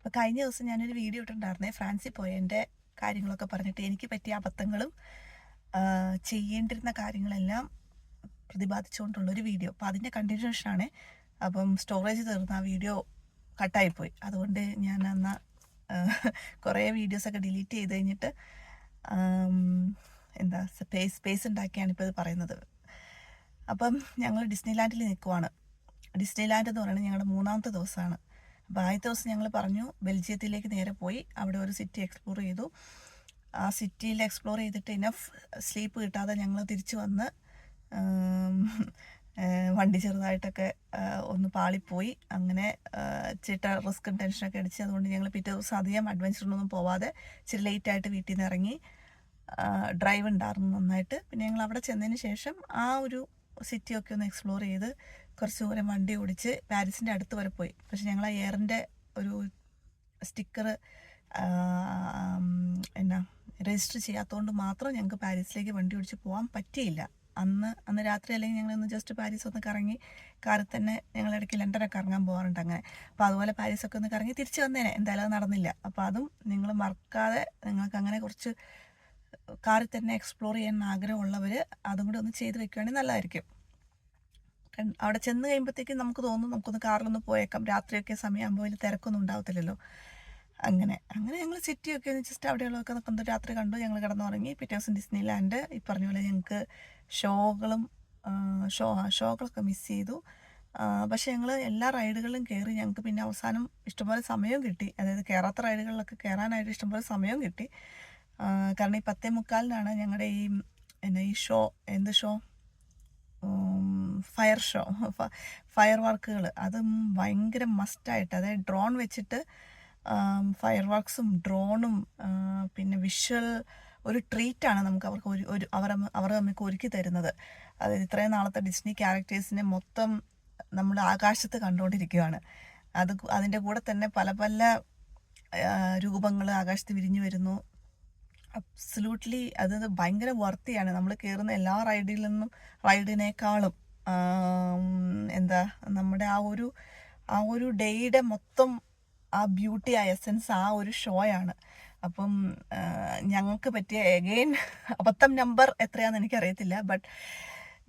അപ്പോൾ കഴിഞ്ഞ ദിവസം ഞാനൊരു വീഡിയോ ഇട്ടിട്ടുണ്ടായിരുന്നേ, ഫ്രാൻസിൽ പോയതിൻ്റെ കാര്യങ്ങളൊക്കെ പറഞ്ഞിട്ട് എനിക്ക് പറ്റിയ അബദ്ധങ്ങളും ചെയ്യേണ്ടിരുന്ന കാര്യങ്ങളെല്ലാം പ്രതിപാദിച്ചുകൊണ്ടുള്ളൊരു വീഡിയോ. അപ്പോൾ അതിൻ്റെ കണ്ടിന്യൂഷനാണ്. അപ്പം സ്റ്റോറേജ് തീർന്ന ആ വീഡിയോ കട്ടായിപ്പോയി. അതുകൊണ്ട് ഞാൻ അന്ന് കുറേ വീഡിയോസൊക്കെ ഡിലീറ്റ് ചെയ്ത് കഴിഞ്ഞിട്ട് എന്താ സ്പേസ് ഉണ്ടാക്കിയാണ് ഇപ്പോൾ ഇത് പറയുന്നത്. അപ്പം ഞങ്ങൾ ഡിസ്നിലാൻഡിൽ നിൽക്കുവാണ്. ഡിസ്നിലാൻഡ് എന്ന് പറയുന്നത് ഞങ്ങളുടെ 3ാമത്തെ ദിവസമാണ്. അപ്പോൾ ആദ്യത്തെ ദിവസം ഞങ്ങൾ പറഞ്ഞു ബെൽജിയത്തിലേക്ക് നേരെ പോയി അവിടെ ഒരു സിറ്റി എക്സ്പ്ലോർ ചെയ്തു. ആ സിറ്റിയിൽ എക്സ്പ്ലോർ ചെയ്തിട്ട് ഇനഫ് സ്ലീപ്പ് കിട്ടാതെ ഞങ്ങൾ തിരിച്ചു വന്ന് വണ്ടി ചെറുതായിട്ടൊക്കെ ഒന്ന് പാളിപ്പോയി. അങ്ങനെ ചേട്ട റിസ്ക്കും ടെൻഷനൊക്കെ അടിച്ച് അതുകൊണ്ട് ഞങ്ങൾ പിറ്റേ ദിവസം അധികം അഡ്വഞ്ചറിനൊന്നും പോവാതെ ഇച്ചിരി ലേറ്റായിട്ട് വീട്ടിൽ നിന്ന് ഇറങ്ങി. ഡ്രൈവ് ഉണ്ടായിരുന്നു നന്നായിട്ട്. പിന്നെ ഞങ്ങൾ അവിടെ ചെന്നതിന് ശേഷം ആ ഒരു സിറ്റിയൊക്കെ ഒന്ന് എക്സ്പ്ലോർ ചെയ്ത് കുറച്ച് ദൂരം വണ്ടി ഓടിച്ച് പാരീസിൻ്റെ അടുത്ത് വരെ പോയി. പക്ഷെ ഞങ്ങൾ ആ എയറിൻ്റെ ഒരു സ്റ്റിക്കർ രജിസ്റ്റർ ചെയ്യാത്തതുകൊണ്ട് മാത്രം ഞങ്ങൾക്ക് പാരീസിലേക്ക് വണ്ടി ഓടിച്ച് പോകാൻ പറ്റിയില്ല. അന്ന് രാത്രി അല്ലെങ്കിൽ ഞങ്ങളൊന്ന് ജസ്റ്റ് പാരീസ് ഒന്ന് കറങ്ങി, കാറിൽ തന്നെ ഞങ്ങൾ ഇടയ്ക്ക് ലണ്ടനൊക്കെ കറങ്ങാൻ പോകാറുണ്ട് അങ്ങനെ. അപ്പോൾ അതുപോലെ പാരീസൊക്കെ ഒന്ന് കറങ്ങി തിരിച്ച് വന്നേനെ. എന്തായാലും അത് നടന്നില്ല. അപ്പോൾ അതും നിങ്ങൾ മറക്കാതെ, നിങ്ങൾക്ക് അങ്ങനെ കുറച്ച് കാറിൽ തന്നെ എക്സ്പ്ലോർ ചെയ്യാൻ ആഗ്രഹമുള്ളവർ അതും കൂടി ഒന്ന് ചെയ്ത് വെക്കുകയാണെങ്കിൽ നല്ലതായിരിക്കും. അവിടെ ചെന്ന് കഴിയുമ്പോഴത്തേക്കും നമുക്ക് തോന്നും നമുക്കൊന്ന് കാറിലൊന്ന് പോയേക്കാം, രാത്രിയൊക്കെ സമയമാകുമ്പോൾ വലിയ തിരക്കൊന്നും ഉണ്ടാവത്തില്ലല്ലോ. അങ്ങനെ ഞങ്ങൾ സിറ്റിയൊക്കെ ഒന്ന് ജസ്റ്റ് അവിടെയുള്ളതൊക്കെ നോക്കുന്നത് രാത്രി കണ്ടു. ഞങ്ങൾ കിടന്നുറങ്ങി. പിറ്റേ ദിവസം ഡിസ്നിലാൻഡ് ഈ പറഞ്ഞ പോലെ ഞങ്ങൾക്ക് ഷോകളൊക്കെ മിസ് ചെയ്തു. പക്ഷേ ഞങ്ങൾ എല്ലാ റൈഡുകളിലും കയറി. ഞങ്ങൾക്ക് പിന്നെ അവസാനം ഇഷ്ടംപോലെ സമയവും കിട്ടി. അതായത് കയറാത്ത റൈഡുകളിലൊക്കെ കയറാനായിട്ട് ഇഷ്ടംപോലെ സമയവും കിട്ടി. കാരണം ഈ 10:45 ഞങ്ങളുടെ ഈ ഷോ ഫയർ വർക്കുകൾ അതും ഭയങ്കര മസ്റ്റായിട്ട്, അതായത് ഡ്രോൺ വെച്ചിട്ട് ഫയർ വർക്ക്സും ഡ്രോണും പിന്നെ വിഷ്വൽ ഒരു ട്രീറ്റാണ് നമുക്ക് അവർ നമുക്ക് ഒരുക്കി തരുന്നത്. അതായത് ഇത്രയും നാളത്തെ ഡിസ്നി ക്യാരക്ടേഴ്സിനെ മൊത്തം നമ്മൾ ആകാശത്ത് കണ്ടുകൊണ്ടിരിക്കുകയാണ്. അതിൻ്റെ കൂടെ തന്നെ പല പല രൂപങ്ങൾ ആകാശത്ത് വിരിഞ്ഞു വരുന്നു. അബ്സല്യൂട്ട്ലി അത് ഭയങ്കര വർത്തിയാണ്. നമ്മൾ കയറുന്ന എല്ലാ റൈഡിനേക്കാളും നമ്മുടെ ആ ഒരു ഡേയുടെ മൊത്തം ആ ബ്യൂട്ടി, ആ എസൻസ് ആ ഒരു ഷോയാണ്. അപ്പം ഞങ്ങൾക്ക് പറ്റിയ എഗെയിൻ അബദ്ധം നമ്പർ എത്രയാണെന്ന് എനിക്കറിയത്തില്ല. ബട്ട്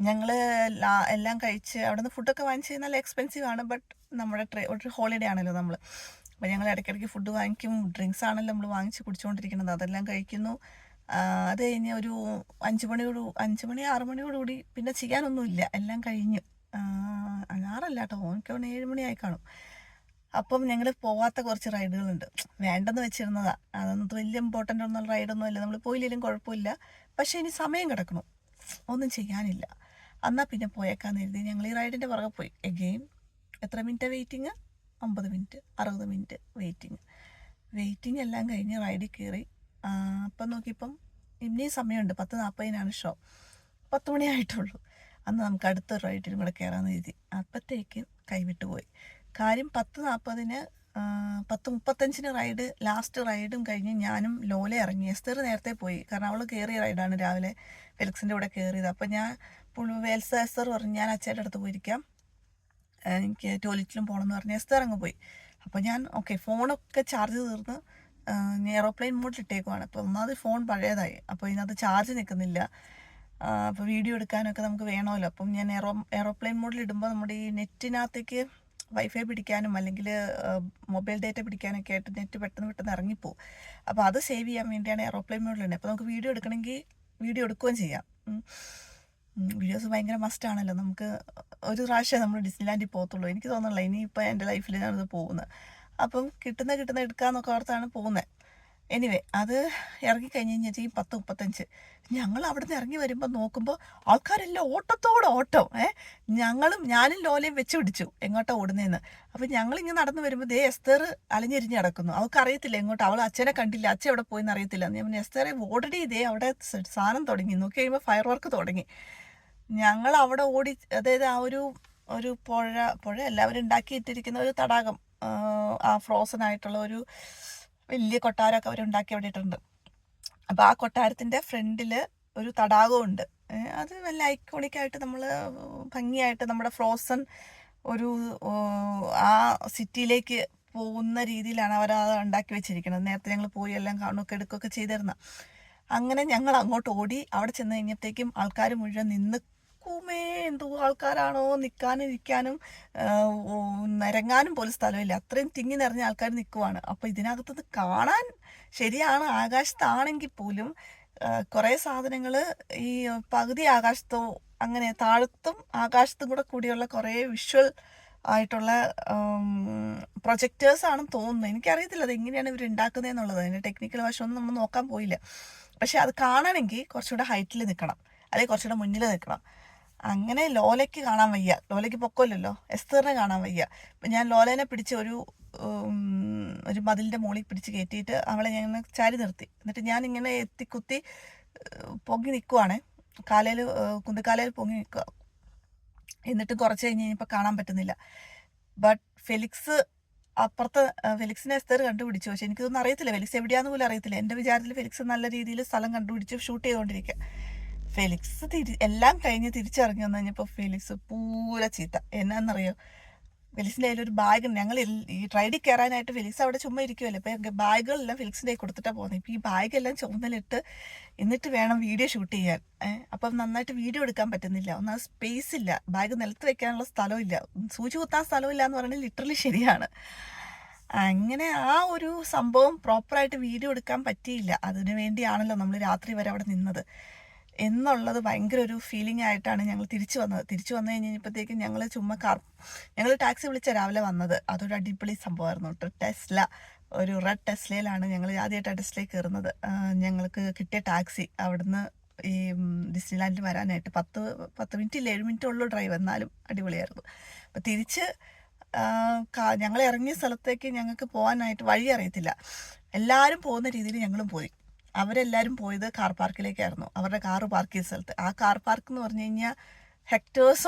ഞങ്ങൾ എല്ലാം കഴിച്ച് അവിടെ നിന്ന് ഫുഡൊക്കെ വാങ്ങിച്ച് നല്ല എക്സ്പെൻസീവ് ആണ്. ബട്ട് നമ്മുടെ ഒരു ഹോളിഡേ ആണല്ലോ നമ്മൾ. അപ്പോൾ ഞങ്ങൾ ഇടയ്ക്കിടയ്ക്ക് ഫുഡ് വാങ്ങിക്കും. ഡ്രിങ്ക്സ് ആണല്ലോ നമ്മൾ വാങ്ങിച്ച് കുടിച്ചുകൊണ്ടിരിക്കുന്നത്. അതെല്ലാം കഴിക്കുന്നു. അത് കഴിഞ്ഞ് ഒരു 5 മണി 6 മണിയോടുകൂടി പിന്നെ ചെയ്യാനൊന്നുമില്ല, എല്ലാം കഴിഞ്ഞു. 6 കേട്ടോ, എനിക്ക് 7 മണിയായി കാണും. അപ്പം ഞങ്ങൾ പോവാത്ത കുറച്ച് റൈഡുകളുണ്ട്. വേണ്ടെന്ന് വെച്ചിരുന്നതാണ്. അതൊന്നും വലിയ ഇമ്പോർട്ടൻ്റ് ഒന്നും റൈഡൊന്നും അല്ല, നമ്മൾ പോയില്ലെങ്കിലും കുഴപ്പമില്ല. പക്ഷേ ഇനി സമയം കിടക്കണം, ഒന്നും ചെയ്യാനില്ല. എന്നാൽ പിന്നെ പോയേക്കാന്ന് എഴുതി ഞങ്ങൾ ഈ റൈഡിൻ്റെ പുറകെ പോയി. എഗെയിൻ എത്ര minute waiting? 50 minute 60 minute waiting എല്ലാം കഴിഞ്ഞ് റൈഡിൽ കയറി. അപ്പം നോക്കിയപ്പം ഇനിയും സമയമുണ്ട്. 10:40 ഷോ. 10 മണിയായിട്ടുള്ളൂ. അന്ന് നമുക്ക് അടുത്ത റൈഡിനും കൂടെ കയറാമെന്ന് എഴുതി. അപ്പോഴത്തേക്കും കൈവിട്ട് പോയി കാര്യം. 10:40 10:35 ലാസ്റ്റ് റൈഡും കഴിഞ്ഞ് ഞാനും ലോല ഇറങ്ങി. എസ്തർ നേരത്തെ പോയി, കാരണം അവൾ കയറിയ റൈഡാണ് രാവിലെ ഫെലിക്സിൻ്റെ കൂടെ കയറിയത്. അപ്പം ഞാൻ എസ്തർ പറഞ്ഞു ഞാൻ അച്ഛൻ്റെ അടുത്ത് പോയിരിക്കാം, എനിക്ക് ടോയ്ലറ്റിലും പോകണമെന്ന് പറഞ്ഞ് എസ്തർ അങ്ങ് പോയി. അപ്പോൾ ഞാൻ ഫോണൊക്കെ ചാർജ് തീർന്ന് എയറോപ്ലെയിൻ മോഡിൽ ഇട്ടേക്കുവാണ്. അപ്പോൾ ഒന്നാമത് ഫോൺ പഴയതായി, അപ്പോൾ ഇതിനകത്ത് ചാർജ് നിൽക്കുന്നില്ല. അപ്പോൾ വീഡിയോ എടുക്കാനൊക്കെ നമുക്ക് വേണമല്ലോ. അപ്പം ഞാൻ എയറോപ്ലെയിൻ മോഡിൽ ഇടുമ്പോൾ നമ്മുടെ ഈ നെറ്റിനകത്തേക്ക് വൈഫൈ പിടിക്കാനും അല്ലെങ്കിൽ മൊബൈൽ ഡേറ്റ പിടിക്കാനൊക്കെ ആയിട്ട് നെറ്റ് പെട്ടെന്ന് ഇറങ്ങിപ്പോവും. അപ്പോൾ അത് സേവ് ചെയ്യാൻ വേണ്ടിയാണ് എയറോപ്ലെയിൻ മോഡിലുണ്ട്. അപ്പോൾ നമുക്ക് വീഡിയോ എടുക്കണമെങ്കിൽ വീഡിയോ എടുക്കുകയും ചെയ്യാം. വീഡിയോസ് ഭയങ്കര മസ്റ്റാണല്ലോ. നമുക്ക് ഒരു പ്രാവശ്യം നമ്മൾ ഡിസ്നിലാൻഡിൽ പോകത്തുള്ളൂ. എനിക്ക് തോന്നുന്നില്ല ഇനിയിപ്പോൾ എൻ്റെ ലൈഫിൽ ഞാനത് പോകുന്നത്. അപ്പം കിട്ടുന്ന എടുക്കാമെന്നൊക്കെ ഓർത്താണ് പോകുന്നത്. എനിവേ അത് ഇറങ്ങിക്കഴിഞ്ഞ് കഴിഞ്ഞാൽ 10:35 ഞങ്ങൾ അവിടെ നിന്ന് ഇറങ്ങി വരുമ്പോൾ നോക്കുമ്പോൾ ആൾക്കാരെല്ലാം ഓട്ടം. ഞാനും ലോലയും വെച്ച് പിടിച്ചു എങ്ങോട്ടാണ് ഓടുന്നതെന്ന്. അപ്പം ഞങ്ങളിങ്ങനെ നടന്നു വരുമ്പോൾ എസ്തർ അലഞ്ഞിരിഞ്ഞ് കിടക്കുന്നു. അവൾക്ക് അറിയത്തില്ല എങ്ങോട്ട്, അവൾ അച്ഛനെ കണ്ടില്ല, അച്ഛൻ എവിടെ പോയെന്ന് അറിയത്തില്ല. ഞാൻ എസ്തറെ ഓൾറെഡി അവിടെ സാധനം തുടങ്ങി, നോക്കി കഴിയുമ്പോൾ ഫയർ വർക്ക് തുടങ്ങി. ഞങ്ങൾ അവിടെ ഓടി, അതായത് ആ ഒരു പുഴ എല്ലാവരും ഉണ്ടാക്കിയിട്ടിരിക്കുന്ന ഒരു തടാകം, ആ ഫ്രോസൺ ആയിട്ടുള്ള ഒരു വലിയ കൊട്ടാരമൊക്കെ അവരുണ്ടാക്കി അവിടെ ഇട്ടുണ്ട്. അപ്പോൾ ആ കൊട്ടാരത്തിൻ്റെ ഫ്രണ്ടിൽ ഒരു തടാകമുണ്ട്. അത് നല്ല ഐക്കോണിക്കായിട്ട് നമ്മൾ ഭംഗിയായിട്ട് നമ്മുടെ ഫ്രോസൺ ഒരു ആ സിറ്റിയിലേക്ക് പോകുന്ന രീതിയിലാണ് അവരത് ഉണ്ടാക്കി വെച്ചിരിക്കുന്നത്. നേരത്തെ ഞങ്ങൾ പോയി എല്ലാം കാണുകയൊക്കെ എടുക്കുകയൊക്കെ ചെയ്തിരുന്ന. അങ്ങനെ ഞങ്ങൾ അങ്ങോട്ട് ഓടി. അവിടെ ചെന്ന് കഴിഞ്ഞപ്പോഴത്തേക്കും ആൾക്കാർ മുഴുവൻ നിൽക്കുമേ, എന്തോ ആൾക്കാരാണോ, നിൽക്കാനും ഇരിക്കാനും നിരങ്ങാനും പോലും സ്ഥലമില്ല. അത്രയും തിങ്ങി നിറഞ്ഞ ആൾക്കാർ നിൽക്കുവാണ്. അപ്പോൾ ഇതിനകത്തുനിന്ന് കാണാൻ ശരിയാണ് ആകാശത്താണെങ്കിൽ പോലും കുറേ സാധനങ്ങൾ ഈ പകുതി ആകാശത്തോ അങ്ങനെ താഴത്തും ആകാശത്തും കൂടിയുള്ള കുറേ വിഷ്വൽ ആയിട്ടുള്ള പ്രൊജക്റ്റേഴ്സ് ആണെന്ന് തോന്നുന്നു. എനിക്കറിയത്തില്ല അത് എങ്ങനെയാണ് ഇവർ ഉണ്ടാക്കുന്നതെന്നുള്ളത്. അതിൻ്റെ ടെക്നിക്കൽ വശമൊന്നും നമ്മൾ നോക്കാൻ പോയില്ല. പക്ഷെ അത് കാണണമെങ്കിൽ കുറച്ചുകൂടെ ഹൈറ്റിൽ നിൽക്കണം, അല്ലെങ്കിൽ കുറച്ചുകൂടെ മുന്നിൽ നിൽക്കണം. അങ്ങനെ ലോലയ്ക്ക് കാണാൻ വയ്യ, ലോലയ്ക്ക് പൊക്കമില്ലല്ലോ, എസ്തറിനെ കാണാൻ വയ്യ. അപ്പം ഞാൻ ലോലേനെ പിടിച്ച് ഒരു മതിലിൻ്റെ മുകളിൽ പിടിച്ച് കയറ്റിയിട്ട് അവളെ ഞാൻ ചാരി നിർത്തി. എന്നിട്ട് ഞാൻ ഇങ്ങനെ എത്തിക്കുത്തി പൊങ്ങി നിൽക്കുവാണ്, കുന്തിക്കാലയിൽ പൊങ്ങി നിൽക്കുക. എന്നിട്ട് കുറച്ച് കഴിഞ്ഞ് കഴിഞ്ഞപ്പോൾ കാണാൻ പറ്റുന്നില്ല. ബട്ട് ഫെലിക്സിനെ എസ്തർ കണ്ടുപിടിച്ചു. പക്ഷെ എനിക്കൊന്നും അറിയത്തില്ല, ഫെലിക്സ് എവിടെയാന്ന് പോലും അറിയത്തില്ല. എൻ്റെ വിചാരത്തിൽ ഫെലിക്സ് നല്ല രീതിയിൽ സ്ഥലം കണ്ടുപിടിച്ച് ഷൂട്ട് ചെയ്തുകൊണ്ടിരിക്കുക. ഫെലിക്സ് എല്ലാം കഴിഞ്ഞ് തിരിച്ചിറങ്ങി വന്നു കഴിഞ്ഞപ്പോൾ ഫെലിക്സ് പൂര ചീത്ത. എന്നാന്നറിയോ, ഫെലിക്സിൻ്റെ കയ്യിലൊരു ബാഗ് ഉണ്ട്. ഞങ്ങൾ ഈ റൈഡിൽ കയറാനായിട്ട് ഫെലിക്സ് അവിടെ ചുമ്മാ ഇരിക്കുമല്ലോ. അപ്പോൾ ബാഗുകളെല്ലാം ഫെലിക്സിൻ്റെ കയ്യിൽ കൊടുത്തിട്ടാണ് പോകുന്നത്. ഇപ്പോൾ ഈ ബാഗെല്ലാം ചുമന്നിലിട്ട് എന്നിട്ട് വേണം വീഡിയോ ഷൂട്ട് ചെയ്യാൻ. അപ്പം നന്നായിട്ട് വീഡിയോ എടുക്കാൻ പറ്റുന്നില്ല. ഒന്നാമത് സ്പേസ് ഇല്ല, ബാഗ് നിലത്ത് വെക്കാനുള്ള സ്ഥലമില്ല, സൂചി കുത്താൻ സ്ഥലമില്ല എന്ന് പറഞ്ഞാൽ ലിറ്ററലി ശരിയാണ്. അങ്ങനെ ആ ഒരു സംഭവം പ്രോപ്പറായിട്ട് വീഡിയോ എടുക്കാൻ പറ്റിയില്ല. അതിനു വേണ്ടിയാണല്ലോ നമ്മൾ രാത്രി വരെ അവിടെ നിന്നത് എന്നുള്ളത് ഭയങ്കര ഒരു ഫീലിംഗ് ആയിട്ടാണ് ഞങ്ങൾ തിരിച്ചു വന്നത്. തിരിച്ചു വന്നു കഴിഞ്ഞപ്പോഴത്തേക്കും ഞങ്ങൾ ടാക്സി വിളിച്ച രാവിലെ വന്നത്. അതൊരു അടിപൊളി സംഭവമായിരുന്നു കേട്ടോ. ടെസ്ല, ഒരു റെഡ് ടെസ്ലയിലാണ് ഞങ്ങൾ ആദ്യമായിട്ടാണ് ടെസ്ലയിൽ കയറുന്നത്. ഞങ്ങൾക്ക് കിട്ടിയ ടാക്സി അവിടുന്ന് ഈ ഡിസ്നിലാൻഡിൽ വരാനായിട്ട് 10 മിനിറ്റ് ഇല്ല 7 മിനിറ്റ് ഉള്ളൂ ഡ്രൈവ്, എന്നാലും അടിപൊളിയായിരുന്നു. അപ്പോൾ തിരിച്ച് ഞങ്ങൾ ഇറങ്ങിയ സ്ഥലത്തേക്ക് ഞങ്ങൾക്ക് പോകാനായിട്ട് വഴി അറിയത്തില്ല. എല്ലാവരും പോകുന്ന രീതിയിൽ ഞങ്ങളും പോയി. അവരെല്ലാവരും പോയത് കാർ പാർക്കിലേക്കായിരുന്നു, അവരുടെ കാറ് പാർക്ക് ചെയ്ത സ്ഥലത്ത്. ആ കാർ പാർക്ക് എന്ന് പറഞ്ഞു കഴിഞ്ഞാൽ ഹെക്ടേഴ്സ്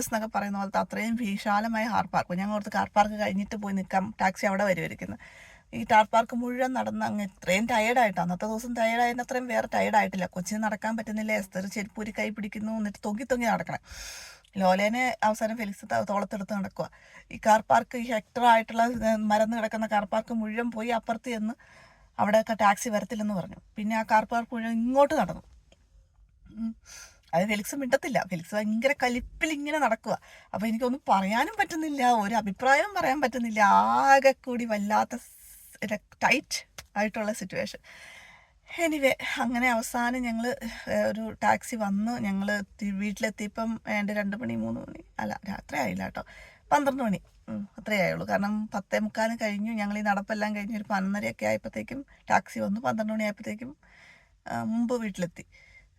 എന്നൊക്കെ പറയുന്ന പോലത്തെ അത്രയും വിശാലമായ കാർ പാർക്ക്. ഞങ്ങൾ ഓർത്ത് കാർ പാർക്ക് കഴിഞ്ഞിട്ട് പോയി നിൽക്കാം, ടാക്സി അവിടെ വരുമായിരിക്കുന്നത്. ഈ കാർ പാർക്ക് മുഴുവൻ നടന്ന് അങ്ങ് ഇത്രയും ടയേർഡായിട്ടോ, അന്നത്തെ ദിവസം ടയേർഡായതിന് അത്രയും വേറെ ടയേർഡായിട്ടില്ല. കൊച്ചിന് നടക്കാൻ പറ്റുന്നില്ല, എസ്തർ ചെരുപ്പൂരി കൈ പിടിക്കുന്നു, എന്നിട്ട് തൊങ്ങി നടക്കണം. ലോലേനെ അവസാനം ഫെലിക്സ് തോളത്തെടുത്ത് നടക്കുക. ഈ കാർ പാർക്ക്, ഈ ഹെക്ടറായിട്ടുള്ള മരന്ന് കിടക്കുന്ന കാർ പാർക്ക് മുഴുവൻ പോയി അപ്പുറത്ത് ചെന്ന് അവിടെയൊക്കെ ടാക്സി വരത്തില്ലെന്ന് പറഞ്ഞു. പിന്നെ ആ കാർ പാർക്ക് മുഴുവൻ ഇങ്ങോട്ട് നടന്നു. അത് ഫെലിക്സ് മിണ്ടത്തില്ല, ഫെലിക്സ് ഭയങ്കര കലിപ്പിൽ ഇങ്ങനെ നടക്കുക. അപ്പോൾ എനിക്കൊന്നും പറയാനും പറ്റുന്നില്ല, ഒരു അഭിപ്രായവും പറയാൻ പറ്റുന്നില്ല. ആകെ കൂടി വല്ലാത്ത ടൈറ്റ് ആയിട്ടുള്ള സിറ്റുവേഷൻ. എനിവേ അങ്ങനെ അവസാനം ഞങ്ങൾ ഒരു ടാക്സി വന്നു. ഞങ്ങൾ വീട്ടിലെത്തിയപ്പം എൻ്റെ 2 മണി 3 മണി അല്ല, രാത്രി ആയില്ല കേട്ടോ, 12 മണി അത്രയേ ആയുള്ളൂ. കാരണം 10:45 കഴിഞ്ഞു. ഞങ്ങൾ ഈ നടപ്പെല്ലാം കഴിഞ്ഞ് ഒരു 11:30 ആയപ്പോഴത്തേക്കും ടാക്സി വന്നു. 12 മണി ആയപ്പോഴത്തേക്കും മുമ്പ് വീട്ടിലെത്തി.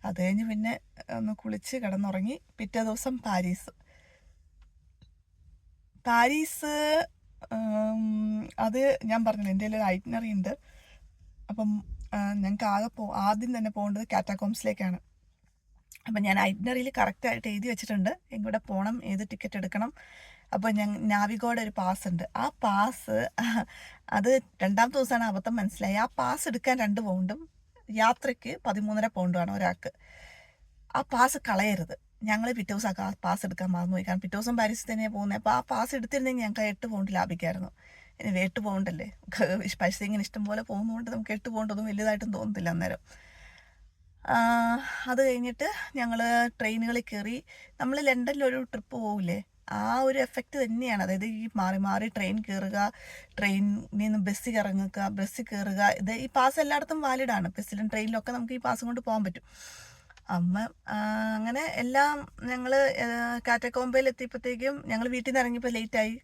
അത് കഴിഞ്ഞ് പിന്നെ ഒന്ന് കുളിച്ച് കിടന്നുറങ്ങി. പിറ്റേ ദിവസം പാരീസ്. അത് ഞാൻ പറഞ്ഞില്ല, എൻ്റെ ഒരു ഐറ്റിനറി ഉണ്ട്. അപ്പം ഞങ്ങൾക്ക് ആദ്യം തന്നെ പോകേണ്ടത് കാറ്റാകോംസിലേക്കാണ്. അപ്പം ഞാൻ ഐറ്റിനറിയിൽ കറക്റ്റായിട്ട് എഴുതി വെച്ചിട്ടുണ്ട് എങ്ങോട്ട് പോകണം, ഏത് ടിക്കറ്റ് എടുക്കണം. അപ്പോൾ നാവിഗോയുടെ ഒരു പാസ് ഉണ്ട്. ആ പാസ് അത് 2ാമത്തെ ദിവസമാണ് അബദ്ധം മനസ്സിലായി. ആ പാസ് എടുക്കാൻ 2 പൗണ്ടും യാത്രയ്ക്ക് 13.5 പൗണ്ടുമാണ് ഒരാൾക്ക്. ആ പാസ് കളയരുത്. ഞങ്ങൾ പിറ്റേ ദിവസം ആ പാസ് എടുക്കാൻ മറന്നുപോയി. കാരണം പിറ്റേ ദിവസം പാരീസിൽ തന്നെയാണ് പോകുന്നത്. അപ്പോൾ ആ പാസ് എടുത്തിരുന്നെങ്കിൽ ഞങ്ങൾക്ക് 8 പൗണ്ട് ലാഭിക്കായിരുന്നു. ഇനി 8 പൗണ്ടല്ലേ, പൈസ ഇങ്ങനെ ഇഷ്ടം പോലെ പോകുന്നതുകൊണ്ട് നമുക്ക് 8 പൗണ്ടൊന്നും വലുതായിട്ടും തോന്നത്തില്ല അന്നേരം. അത് കഴിഞ്ഞിട്ട് ഞങ്ങൾ ട്രെയിനുകളിൽ കയറി. നമ്മൾ ലണ്ടനിലൊരു ട്രിപ്പ് പോകില്ലേ, ആ ഒരു എഫക്റ്റ് തന്നെയാണ്. അതായത് ഈ മാറി മാറി ട്രെയിൻ കയറുക, ട്രെയിനിൽ നിന്ന് ബസ്സിൽ ഇറങ്ങുക, ബസ്സിൽ കയറുക. ഈ പാസ് എല്ലായിടത്തും വാലിഡാണ്. ബസ്സിലും ട്രെയിനിലൊക്കെ നമുക്ക് ഈ പാസ് കൊണ്ട് പോകാൻ പറ്റും. അങ്ങനെ എല്ലാം ഞങ്ങൾ കാറ്റക്കോമ്പയിൽ എത്തിയപ്പോഴത്തേക്കും ഞങ്ങൾ വീട്ടിൽ നിന്ന് ഇറങ്ങിയപ്പോൾ ലേറ്റായി.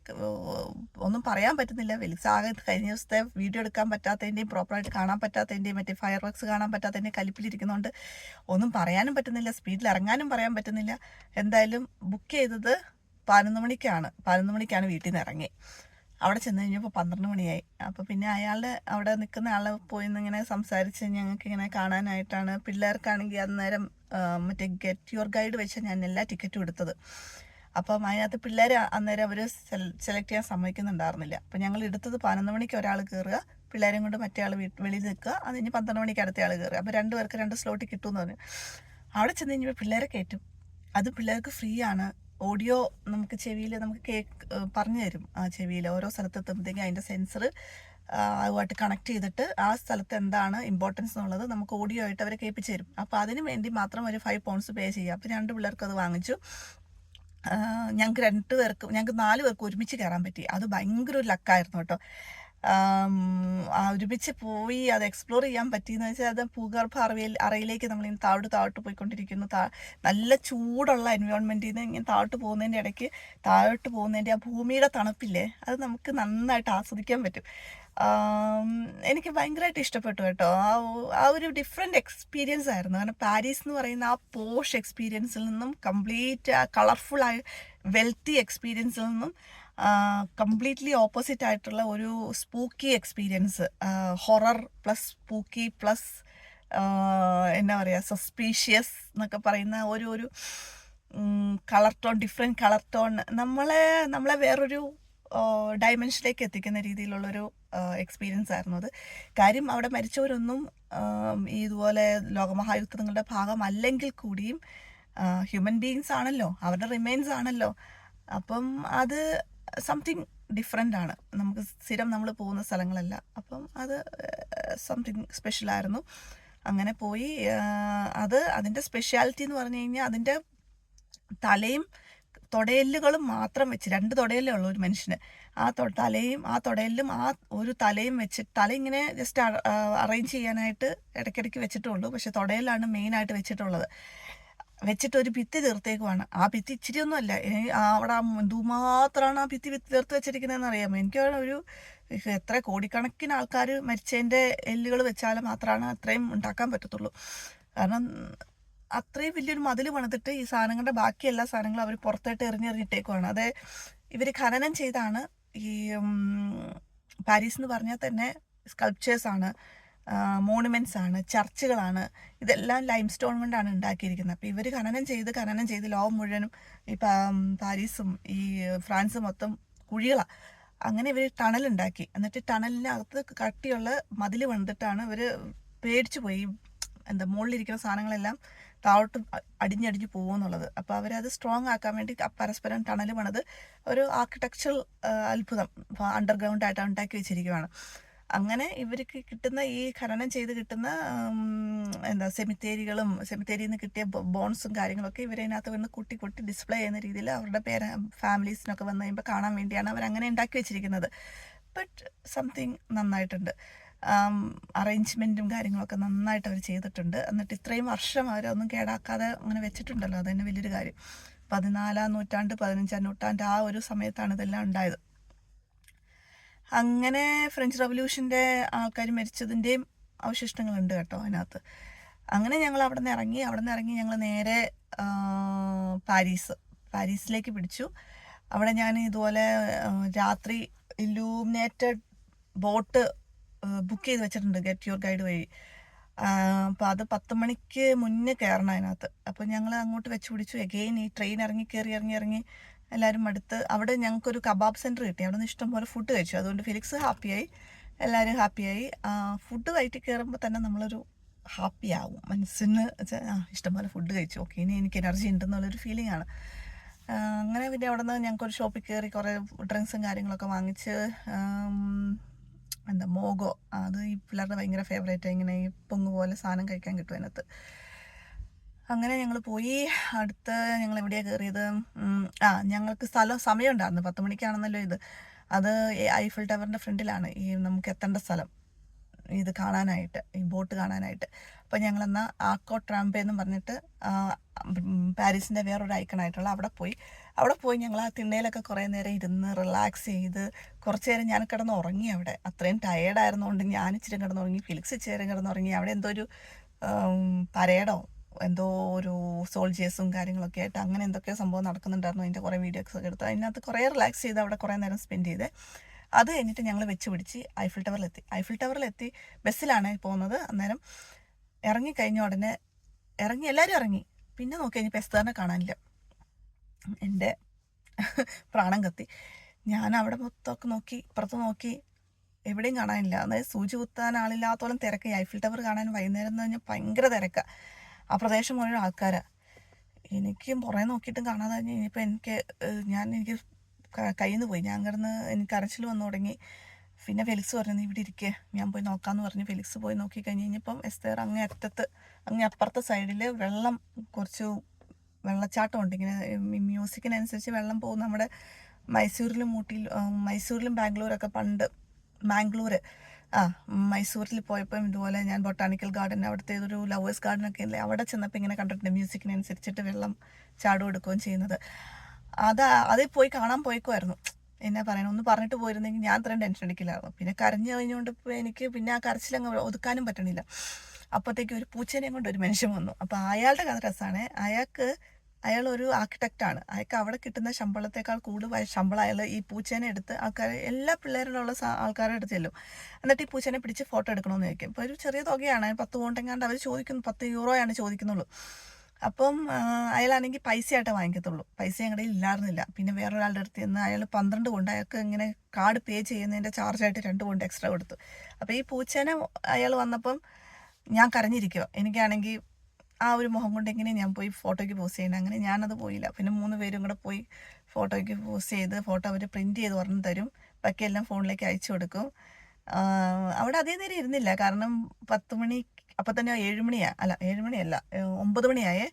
ഒന്നും പറയാൻ പറ്റുന്നില്ല. ഫെലിക്സ് ആകെ കഴിഞ്ഞ ദിവസത്തെ വീഡിയോ എടുക്കാൻ പറ്റാത്തതിൻ്റെയും പ്രോപ്പറായിട്ട് കാണാൻ പറ്റാത്തതിൻ്റെയും മറ്റേ ഫയർ വർക്ക്സ് കാണാൻ പറ്റാത്തതിൻ്റെയും കലിപ്പിലിരിക്കുന്നതുകൊണ്ട് ഒന്നും പറയാനും പറ്റുന്നില്ല, സ്പീഡിൽ ഇറങ്ങാനും പറയാൻ പറ്റുന്നില്ല. എന്തായാലും ബുക്ക് ചെയ്തത് 11 മണിക്കാണ് വീട്ടിൽ നിന്ന് ഇറങ്ങി. അവിടെ ചെന്ന് കഴിഞ്ഞപ്പോൾ 12 മണിയായി. അപ്പോൾ പിന്നെ അവിടെ നിൽക്കുന്ന ആളെ പോയി ഇങ്ങനെ സംസാരിച്ച് ഞങ്ങൾക്കിങ്ങനെ കാണാനായിട്ടാണ്. പിള്ളേർക്കാണെങ്കിൽ അന്നേരം മറ്റേ ഗെറ്റ് യുവർ ഗൈഡ് വെച്ച് ഞാൻ എല്ലാ ടിക്കറ്റും എടുത്തത്. അപ്പം അതിനകത്ത് പിള്ളേർ അന്നേരം അവർ സെലക്ട് ചെയ്യാൻ സമ്മതിക്കുന്നുണ്ടായിരുന്നില്ല. അപ്പം ഞങ്ങൾ എടുത്തത് 11 മണിക്ക് ഒരാൾ കയറുക, പിള്ളേരെയും കൊണ്ട് മറ്റേ ആൾ വെളിയിൽ നിൽക്കുക. അത് കഴിഞ്ഞ് 12 മണിക്ക് അടുത്ത ആൾ കയറുക. അപ്പോൾ 2 പേർക്ക് 2 സ്ലോട്ട് കിട്ടുമെന്ന് പറഞ്ഞു. അവിടെ ചെന്ന് കഴിഞ്ഞപ്പോൾ പിള്ളേരെ കയറ്റും. അത് പിള്ളേർക്ക് ഫ്രീ ആണ്. ഓഡിയോ നമുക്ക് ചെവിയിൽ നമുക്ക് പറഞ്ഞു തരും. ആ ചെവിയിൽ ഓരോ സ്ഥലത്തെത്തുമ്പോഴത്തേക്കും അതിൻ്റെ സെൻസർ അതുമായിട്ട് കണക്ട് ചെയ്തിട്ട് ആ സ്ഥലത്ത് എന്താണ് ഇമ്പോർട്ടൻസ് എന്നുള്ളത് നമുക്ക് ഓഡിയോ ആയിട്ട് അവരെ കേൾപ്പിച്ച് തരും. അപ്പോൾ അതിന് വേണ്ടി മാത്രം ഒരു 5 pounds പേ ചെയ്യുക. അപ്പോൾ 2 പിള്ളേർക്ക് അത് വാങ്ങിച്ചു. ഞങ്ങൾക്ക് 4 പേർക്ക് ഒരുമിച്ച് കയറാൻ പറ്റി. അത് ഭയങ്കര ഒരു ലക്കായിരുന്നു കേട്ടോ. ഒരുമിച്ച് പോയി അത് എക്സ്പ്ലോർ ചെയ്യാൻ പറ്റിയെന്ന് വെച്ചാൽ അത് ഭൂഗർഭ അറയിലേക്ക് നമ്മളിങ്ങനെ താഴോട്ട് പോയിക്കൊണ്ടിരിക്കുന്നു. നല്ല ചൂടുള്ള എൻവയോൺമെൻറ്റിൽ നിന്ന് ഇങ്ങനെ താഴോട്ട് പോകുന്നതിൻ്റെ ഇടയ്ക്ക് താഴോട്ട് പോകുന്നതിൻ്റെ ആ ഭൂമിയുടെ തണുപ്പില്ലേ, അത് നമുക്ക് നന്നായിട്ട് ആസ്വദിക്കാൻ പറ്റും. എനിക്ക് ഭയങ്കരമായിട്ട് ഇഷ്ടപ്പെട്ടു കേട്ടോ. ആ ഒരു ഡിഫറെൻറ്റ് എക്സ്പീരിയൻസ് ആയിരുന്നു. കാരണം പാരീസ് എന്ന് പറയുന്ന ആ പോഷ് എക്സ്പീരിയൻസിൽ നിന്നും കംപ്ലീറ്റ് കളർഫുള്ളായ വെൽത്തി എക്സ്പീരിയൻസിൽ നിന്നും കംപ്ലീറ്റ്ലി ഓപ്പോസിറ്റ് ആയിട്ടുള്ള ഒരു spooky experience, horror plus spooky plus എന്താ പറയുക സസ്പീഷ്യസ് എന്നൊക്കെ പറയുന്ന ഒരു colour tone, different colour tone നമ്മളെ വേറൊരു ഡയമെൻഷനിലേക്ക് എത്തിക്കുന്ന രീതിയിലുള്ളൊരു എക്സ്പീരിയൻസ് ആയിരുന്നു അത്. കാര്യം അവിടെ മരിച്ചവരൊന്നും ഇതുപോലെ ലോകമഹായുദ്ധങ്ങളുടെ ഭാഗമല്ലെങ്കിൽ കൂടിയും ഹ്യൂമൻ ബീയിങ്സ് ആണല്ലോ, അവരുടെ റിമൈൻസ് ആണല്ലോ. അപ്പം അത് സംതിങ് ഡിഫറെൻ്റ് ആണ്, നമുക്ക് സ്ഥിരം നമ്മൾ പോകുന്ന സ്ഥലങ്ങളല്ല. അപ്പം അത് സംതിങ് സ്പെഷ്യലായിരുന്നു. അങ്ങനെ പോയി. അതിൻ്റെ സ്പെഷ്യാലിറ്റി എന്ന് പറഞ്ഞു കഴിഞ്ഞാൽ അതിൻ്റെ തലയും തൊടയല്ലുകളും മാത്രം വെച്ച് 2 തൊടയല്ലേ ഉള്ളൂ ഒരു മനുഷ്യന്. ആ തലയും ആ തൊടയല്ലും ആ ഒരു തലയും വെച്ച് തല ഇങ്ങനെ ജസ്റ്റ് അറേഞ്ച് ചെയ്യാനായിട്ട് ഇടയ്ക്കിടയ്ക്ക് വെച്ചിട്ടുള്ളൂ. പക്ഷെ തൊടയലാണ് മെയിനായിട്ട് വെച്ചിട്ട് ഒരു ഭിത്തി തീർത്തേക്കുവാണ്. ആ ഭിത്തി ഇച്ചിരിയൊന്നും അല്ല, അവിടെ എന്തുമാത്രമാണ് ആ ഭിത്തി തീർത്ത് വെച്ചിരിക്കുന്നതെന്ന് അറിയാമോ? എനിക്ക് ഒരു എത്ര കോടിക്കണക്കിന് ആൾക്കാർ മരിച്ചതിൻ്റെ എല്ലുകൾ വെച്ചാൽ മാത്രമാണ് അത്രയും ഉണ്ടാക്കാൻ പറ്റത്തുള്ളൂ. കാരണം അത്രയും വലിയൊരു മതിൽ പണിതിട്ട് ഈ സാധനങ്ങളുടെ ബാക്കി എല്ലാ സാധനങ്ങളും അവർ പുറത്തായിട്ട് എറിഞ്ഞിട്ടേക്കുവാണ്. അത് ഇവർ ഖനനം ചെയ്താണ്. ഈ പാരീസ് എന്ന് പറഞ്ഞാൽ തന്നെ സ്കൾപ്ചേഴ്സ് ആണ്, മോണുമെൻറ്റ്സ് ആണ്, ചർച്ചുകളാണ്. ഇതെല്ലാം ലൈം സ്റ്റോൺ കൊണ്ടാണ് ഉണ്ടാക്കിയിരിക്കുന്നത്. അപ്പോൾ ഇവർ ഖനനം ചെയ്ത് ലോകം മുഴുവനും ഈ പാരീസും ഈ ഫ്രാൻസ് മൊത്തം കുഴികളാണ്. അങ്ങനെ ഇവർ ടണലുണ്ടാക്കി. എന്നിട്ട് ടണലിനകത്ത് കട്ടിയുള്ള മതിൽ പണിതിട്ടാണ് ഇവർ പേടിച്ചു പോയി. മുകളിലിരിക്കുന്ന സാധനങ്ങളെല്ലാം താഴോട്ട് അടിഞ്ഞടിഞ്ഞ് പോകുമെന്നുള്ളത്. അപ്പോൾ അവരത് സ്ട്രോങ് ആക്കാൻ വേണ്ടി പരസ്പരം ടണൽ പണിത് ഒരു ആർക്കിടെക്ചറൽ അത്ഭുതം അണ്ടർഗ്രൗണ്ടായിട്ട് ഉണ്ടാക്കി വെച്ചിരിക്കുകയാണ്. അങ്ങനെ ഇവർക്ക് കിട്ടുന്ന ഈ ഖനനം ചെയ്ത് കിട്ടുന്ന സെമിത്തേരിയിൽ നിന്ന് കിട്ടിയ ബോൺസും കാര്യങ്ങളൊക്കെ ഇവരതിനകത്ത് വന്ന് കുട്ടി ഡിസ്പ്ലേ ചെയ്യുന്ന രീതിയിൽ അവരുടെ ഫാമിലീസിനൊക്കെ വന്നു കഴിയുമ്പോൾ കാണാൻ വേണ്ടിയാണ് അവരങ്ങനെ ഉണ്ടാക്കി വെച്ചിരിക്കുന്നത്. ബട്ട് സംതിങ് നന്നായിട്ടുണ്ട്. അറേഞ്ച്മെൻറ്റും കാര്യങ്ങളൊക്കെ നന്നായിട്ട് അവർ ചെയ്തിട്ടുണ്ട്. എന്നിട്ട് ഇത്രയും വർഷം അവരൊന്നും കേടാക്കാതെ അങ്ങനെ വെച്ചിട്ടുണ്ടല്ലോ, അത് തന്നെ വലിയൊരു കാര്യം. 14-ാം നൂറ്റാണ്ട് 15-ാം നൂറ്റാണ്ട് ആ ഒരു സമയത്താണ് ഇതെല്ലാം ഉണ്ടായത്. അങ്ങനെ ഫ്രഞ്ച് റവല്യൂഷൻ്റെ ആൾക്കാർ മരിച്ചതിൻ്റെയും അവശിഷ്ടങ്ങളുണ്ട് കേട്ടോ അതിനകത്ത്. അങ്ങനെ ഞങ്ങൾ അവിടെ നിന്ന് ഇറങ്ങി ഞങ്ങൾ നേരെ പാരീസിലേക്ക് പിടിച്ചു. അവിടെ ഞാൻ ഇതുപോലെ രാത്രി ഇല്ലൂമിനേറ്റഡ് ബോട്ട് ബുക്ക് ചെയ്ത് വെച്ചിട്ടുണ്ട് ഗെറ്റ് യുവർ ഗൈഡ് വഴി. അപ്പോൾ അത് 10 മണിക്ക് മുന്നേ കയറണം അതിനകത്ത്. അപ്പോൾ ഞങ്ങൾ അങ്ങോട്ട് വെച്ച് പിടിച്ചു. എഗെയിൻ ഈ ട്രെയിൻ ഇറങ്ങി എല്ലാവരും അടുത്ത് അവിടെ ഞങ്ങൾക്കൊരു കബാബ് സെൻറ്റർ കിട്ടി. അവിടെ നിന്ന് ഇഷ്ടംപോലെ ഫുഡ് കഴിച്ചു. അതുകൊണ്ട് ഫെലിക്സ് ഹാപ്പിയായി, എല്ലാവരും ഹാപ്പിയായി. ഫുഡ് വയറ്റിൽ കയറുമ്പോൾ തന്നെ നമ്മളൊരു ഹാപ്പി ആവും മനസ്സിന്. ഇഷ്ടംപോലെ ഫുഡ് കഴിച്ചു, ഓക്കെ ഇനി എനിക്ക് എനർജി ഉണ്ടെന്നുള്ളൊരു ഫീലിംഗ് ആണ്. അങ്ങനെ പിന്നെ അവിടെ നിന്ന് ഞങ്ങൾക്കൊരു ഷോപ്പിൽ കയറി കുറേ ഡ്രിങ്ക്സും കാര്യങ്ങളൊക്കെ വാങ്ങിച്ച് മോഗോ, അത് ഈ പിള്ളേരുടെ ഭയങ്കര ഫേവറേറ്റ്, ഇങ്ങനെ ഈ പൊങ്ങ് പോലെ സാധനം കഴിക്കാൻ കിട്ടും അതിനകത്ത്. അങ്ങനെ ഞങ്ങൾ പോയി. അടുത്ത് ഞങ്ങൾ എവിടെയാണ് കയറിയത്? ഞങ്ങൾക്ക് സമയം ഉണ്ടായിരുന്നു, 10 മണിക്കാണെന്നല്ലോ ഇത്. അത് ഐഫിൽ ടവറിൻ്റെ ഫ്രണ്ടിലാണ് ഈ നമുക്ക് എത്തേണ്ട സ്ഥലം, ഇത് കാണാനായിട്ട്, ഈ ബോട്ട് കാണാനായിട്ട്. അപ്പോൾ ഞങ്ങളെന്നാൽ ആക്കോ ട്രാമ്പേ എന്ന് പറഞ്ഞിട്ട് പാരീസിൻ്റെ വേറൊരു ഐക്കണായിട്ടുള്ള അവിടെ പോയി ഞങ്ങൾ ആ തിണ്ണയിലൊക്കെ കുറേ നേരം ഇരുന്ന് റിലാക്സ് ചെയ്ത് കുറച്ച് നേരം ഞാൻ കിടന്ന് ഉറങ്ങി. അവിടെ അത്രയും ടയേർഡായിരുന്നുകൊണ്ട് ഞാൻ ഇച്ചിരി കിടന്നുറങ്ങി, ഫിലിക്സ് ഇച്ചിരി നേരം കിടന്നുറങ്ങി. അവിടെ എന്തോ ഒരു പരേഡോ എന്തോ ഒരു സോൾജേഴ്സും കാര്യങ്ങളൊക്കെ ആയിട്ട് അങ്ങനെ എന്തൊക്കെയോ സംഭവം നടക്കുന്നുണ്ടായിരുന്നു. അതിൻ്റെ കുറേ വീഡിയോസ് ഒക്കെ എടുത്ത് അതിനകത്ത് കുറേ റിലാക്സ് ചെയ്ത് അവിടെ കുറേ നേരം സ്പെൻഡ് ചെയ്ത് അത് കഴിഞ്ഞിട്ട് ഞങ്ങൾ വെച്ച് പിടിച്ച് ഐഫിൽ ടവറിലെത്തി. ബസ്സിലാണ് പോകുന്നത്. അന്നേരം ഇറങ്ങിക്കഴിഞ്ഞ ഉടനെ എല്ലാവരും ഇറങ്ങി. പിന്നെ നോക്കി കഴിഞ്ഞപ്പോൾ എസ്തേറിനെ കാണാനില്ല. എൻ്റെ പ്രാണം കത്തി. ഞാൻ അവിടെ മൊത്തമൊക്കെ നോക്കി, ഇപ്പുറത്ത് നോക്കി, എവിടെയും കാണാനില്ല. അതായത് സൂചി കുത്താൻ ആളില്ലാത്തോളം തിരക്ക്. ഐഫിൽ ടവർ കാണാൻ വൈകുന്നേരം എന്ന് പറഞ്ഞാൽ ഭയങ്കര തിരക്കാണ്. ആ പ്രദേശം മുഴുവൻ ആൾക്കാരാണ്. എനിക്കും പുറമെ നോക്കിയിട്ടും കാണാതെ കഴിഞ്ഞ് കഴിഞ്ഞപ്പോൾ എനിക്ക് എനിക്ക് കയ്യിൽ നിന്ന് പോയി. ഞാൻ കിടന്ന് എനിക്ക് കരച്ചിൽ വന്നു തുടങ്ങി. പിന്നെ ഫെലിക്സ് പറഞ്ഞു നീ ഇവിടെ ഇരിക്കുക, ഞാൻ പോയി നോക്കാമെന്ന് പറഞ്ഞ് ഫെലിക്സ് പോയി നോക്കി കഴിഞ്ഞ് കഴിഞ്ഞപ്പം എസ്തേർ അങ്ങേ അപ്പുറത്തെ സൈഡിൽ കുറച്ച് വെള്ളച്ചാട്ടം ഉണ്ട്. ഇങ്ങനെ മ്യൂസിക്കിനനുസരിച്ച് വെള്ളം പോകും. നമ്മുടെ മൈസൂരിലും ബാംഗ്ലൂരൊക്കെ പണ്ട് മൈസൂരിൽ പോയപ്പം ഇതുപോലെ ഞാൻ ബൊട്ടാണിക്കൽ ഗാർഡൻ, അവിടുത്തെ ഒരു ലവേഴ്സ് ഗാർഡനൊക്കെ ഇല്ലേ, അവിടെ ചെന്നപ്പോൾ ഇങ്ങനെ കണ്ടിട്ടുണ്ട് മ്യൂസിക്കിനനുസരിച്ചിട്ട് വെള്ളം ചാടും എടുക്കുകയും ചെയ്യുന്നത്. അതിൽ പോയി കാണാൻ പോയിക്കുമായിരുന്നു. എന്നാ പറയണം, ഒന്ന് പറഞ്ഞിട്ട് പോയിരുന്നെങ്കിൽ ഞാൻ അത്രയും ടെൻഷൻ അടിക്കില്ലായിരുന്നു. പിന്നെ കരഞ്ഞു കഴിഞ്ഞുകൊണ്ട് ഇപ്പോൾ എനിക്ക് പിന്നെ ആ കരച്ചിലങ്ങ് ഒതുക്കാനും പറ്റണില്ല. അപ്പോഴത്തേക്ക് ഒരു പൂച്ചേനെയും കൊണ്ട് ഒരു മനുഷ്യൻ വന്നു. അപ്പോൾ അയാളുടെ കഥ രസമാണ്. അയാളൊരു ആർക്കിടെക്റ്റാണ്. അയാൾക്ക് അവിടെ കിട്ടുന്ന ശമ്പളത്തേക്കാൾ കൂടുതൽ ശമ്പളം അയാൾ ഈ പൂച്ചേനെ എടുത്ത് എല്ലാ പിള്ളേരിലുള്ള ആൾക്കാരുടെ അടുത്ത് ചെല്ലും. എന്നിട്ട് ഈ പൂച്ചേനെ പിടിച്ച് ഫോട്ടോ എടുക്കണമെന്ന് ചോദിക്കും. ഇപ്പോൾ ഒരു ചെറിയ തുകയാണ്, 10 പൗണ്ടെങ്ങാണ്ട് അവർ ചോദിക്കുന്നു, 10 യൂറോയാണ് ചോദിക്കുന്നുള്ളൂ. അപ്പം അയാളാണെങ്കിൽ പൈസയായിട്ടേ വാങ്ങിക്കത്തുള്ളൂ. പൈസ ഞങ്ങളുടെ ഇല്ലായിരുന്നില്ല. പിന്നെ വേറൊരാളുടെ അടുത്ത് നിന്ന് അയാൾ 12 കൊണ്ട് അയാൾക്ക് ഇങ്ങനെ കാർഡ് പേ ചെയ്യുന്നതിൻ്റെ ചാർജായിട്ട് 2 കൊണ്ട് എക്സ്ട്രാ കൊടുത്തു. അപ്പോൾ ഈ പൂച്ചേനെ അയാൾ വന്നപ്പം ഞാൻ കരഞ്ഞിരിക്കുക. എനിക്കാണെങ്കിൽ ആ ഒരു മുഖം കൊണ്ട് എങ്ങനെയാണ് ഞാൻ പോയി ഫോട്ടോയ്ക്ക് പോസ്റ്റ് ചെയ്യണം. അങ്ങനെ ഞാനത് പോയില്ല. പിന്നെ 3 പേരും കൂടെ പോയി ഫോട്ടോയ്ക്ക് പോസ്റ്റ് ചെയ്ത് ഫോട്ടോ അവർ പ്രിൻറ്റ് ചെയ്ത് പറഞ്ഞ് തരും. ബാക്കിയെല്ലാം ഫോണിലേക്ക് അയച്ചു കൊടുക്കും. അവിടെ അതേ നേരം ഇരുന്നില്ല. കാരണം 10 മണി അപ്പം തന്നെ 7 മണിയാണ്, അല്ല 7 മണിയല്ല 9 മണിയായേ,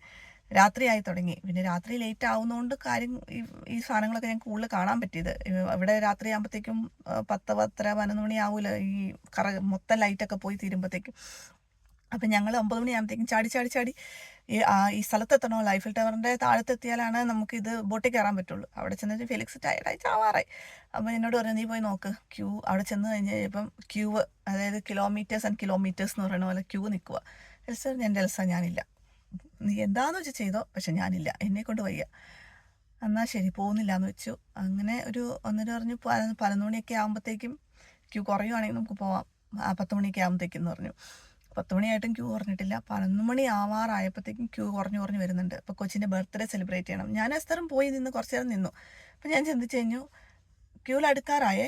രാത്രിയായി തുടങ്ങി. പിന്നെ രാത്രി ലേറ്റ് ആവുന്നതുകൊണ്ട് ഈ സാധനങ്ങളൊക്കെ ഞാൻ കൂടുതൽ കാണാൻ പറ്റിയത്. ഇവിടെ രാത്രി ആകുമ്പോഴത്തേക്കും 10, 10:30, 11 മണി ആവില്ല ഈ മൊത്തം ലൈറ്റൊക്കെ പോയി തീരുമ്പോഴത്തേക്കും. അപ്പം ഞങ്ങൾ 9 മണിയാകുമ്പോഴത്തേക്കും ചാടി ഈ സ്ഥലത്തെത്തണമല്ലോ. ഐഫിൽ ടവറിൻ്റെ താഴത്തെത്തിയാലാണ് നമുക്കിത് ബോട്ടിൽ കയറാൻ പറ്റുള്ളൂ. അവിടെ ചെന്നിട്ട് ഫെലിക്സ് ടയർഡായി ചാവാറായി. അപ്പോൾ എന്നോട് പറഞ്ഞു നീ പോയി നോക്ക്. അവിടെ ചെന്ന് കഴിഞ്ഞ് കഴിഞ്ഞപ്പം അതായത് കിലോമീറ്റേഴ്സ് ആൻഡ് കിലോമീറ്റേഴ്സ് എന്ന് പറയുന്ന പോലെ നിൽക്കുക. എൽസ ഞാനില്ല, നീ എന്താന്ന് വെച്ചാൽ ചെയ്തോ, പക്ഷെ ഞാനില്ല, എന്നെക്കൊണ്ട് വയ്യ. എന്നാൽ ശരി പോകുന്നില്ല എന്ന് വെച്ചു. അങ്ങനെ ഒന്നര പറഞ്ഞു 11 മണിയൊക്കെ ആകുമ്പോഴത്തേക്കും കുറയുവാണെങ്കിൽ നമുക്ക് പോവാം, 10 മണിയൊക്കെ ആകുമ്പോഴത്തേക്കും എന്ന് പറഞ്ഞു. 10 മണിയായിട്ടും കുറഞ്ഞിട്ടില്ല. 11 മണി ആവാറായപ്പോഴത്തേക്കും കുറഞ്ഞു വരുന്നുണ്ട്. അപ്പോൾ കൊച്ചിൻ്റെ ബർത്ത്ഡേ സെലിബ്രേറ്റ് ചെയ്യണം. ഞാൻ എസ്തറും പോയി നിന്ന് കുറച്ച് നേരം നിന്നു. അപ്പോൾ ഞാൻ ചിന്തിച്ചു കഴിഞ്ഞു, അടുക്കാറായേ,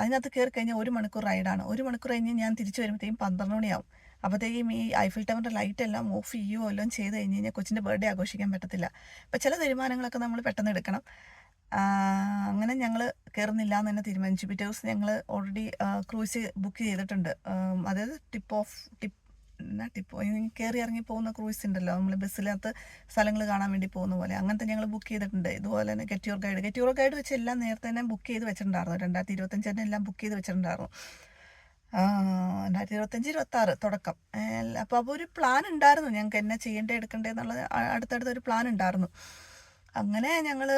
അതിനകത്ത് കയറി കഴിഞ്ഞാൽ 1 മണിക്കൂർ റൈഡാണ്. 1 മണിക്കൂർ കഴിഞ്ഞ് ഞാൻ തിരിച്ചു വരുമ്പോഴത്തേക്കും 12 മണിയാവും. അപ്പോഴത്തേക്കും ഈ ഐഫിൽ ടവറിൻ്റെ ലൈറ്റെല്ലാം ഓഫ് ചെയ്യുകയോ എല്ലാം ചെയ്ത് കഴിഞ്ഞ് കഴിഞ്ഞാൽ കൊച്ചിൻ്റെ ബർത്ത്ഡേ ആഘോഷിക്കാൻ പറ്റത്തില്ല. അപ്പോൾ ചില തീരുമാനങ്ങളൊക്കെ നമ്മൾ പെട്ടെന്ന് എടുക്കണം. അങ്ങനെ ഞങ്ങൾ കയറുന്നില്ല എന്ന് തന്നെ തീരുമാനിച്ചു. പിറ്റേ ദിവസം ഞങ്ങൾ ഓൾറെഡി ക്രൂസ് ബുക്ക് ചെയ്തിട്ടുണ്ട്. അതായത് കയറി ഇറങ്ങി പോകുന്ന ക്രൂസ് ഉണ്ടല്ലോ, നമ്മൾ ബസ്സിനകത്ത് സ്ഥലങ്ങൾ കാണാൻ വേണ്ടി പോകുന്ന പോലെ, അങ്ങനത്തെ ഞങ്ങൾ ബുക്ക് ചെയ്തിട്ടുണ്ട്. ഇതുപോലെ തന്നെ ഗെറ്റ് യുവർ ഗൈഡ് വെച്ച് എല്ലാം നേരത്തെ തന്നെ ബുക്ക് ചെയ്ത് വെച്ചിട്ടുണ്ടായിരുന്നു. 2025 എല്ലാം ബുക്ക് ചെയ്ത് വെച്ചിട്ടുണ്ടായിരുന്നു. 2025-26 തുടക്കം. അപ്പോൾ ഒരു പ്ലാൻ ഉണ്ടായിരുന്നു ഞങ്ങൾക്ക് എന്നാ എടുക്കണ്ടേ എന്നുള്ളത്. അടുത്തടുത്തൊരു പ്ലാൻ ഉണ്ടായിരുന്നു. അങ്ങനെ ഞങ്ങൾ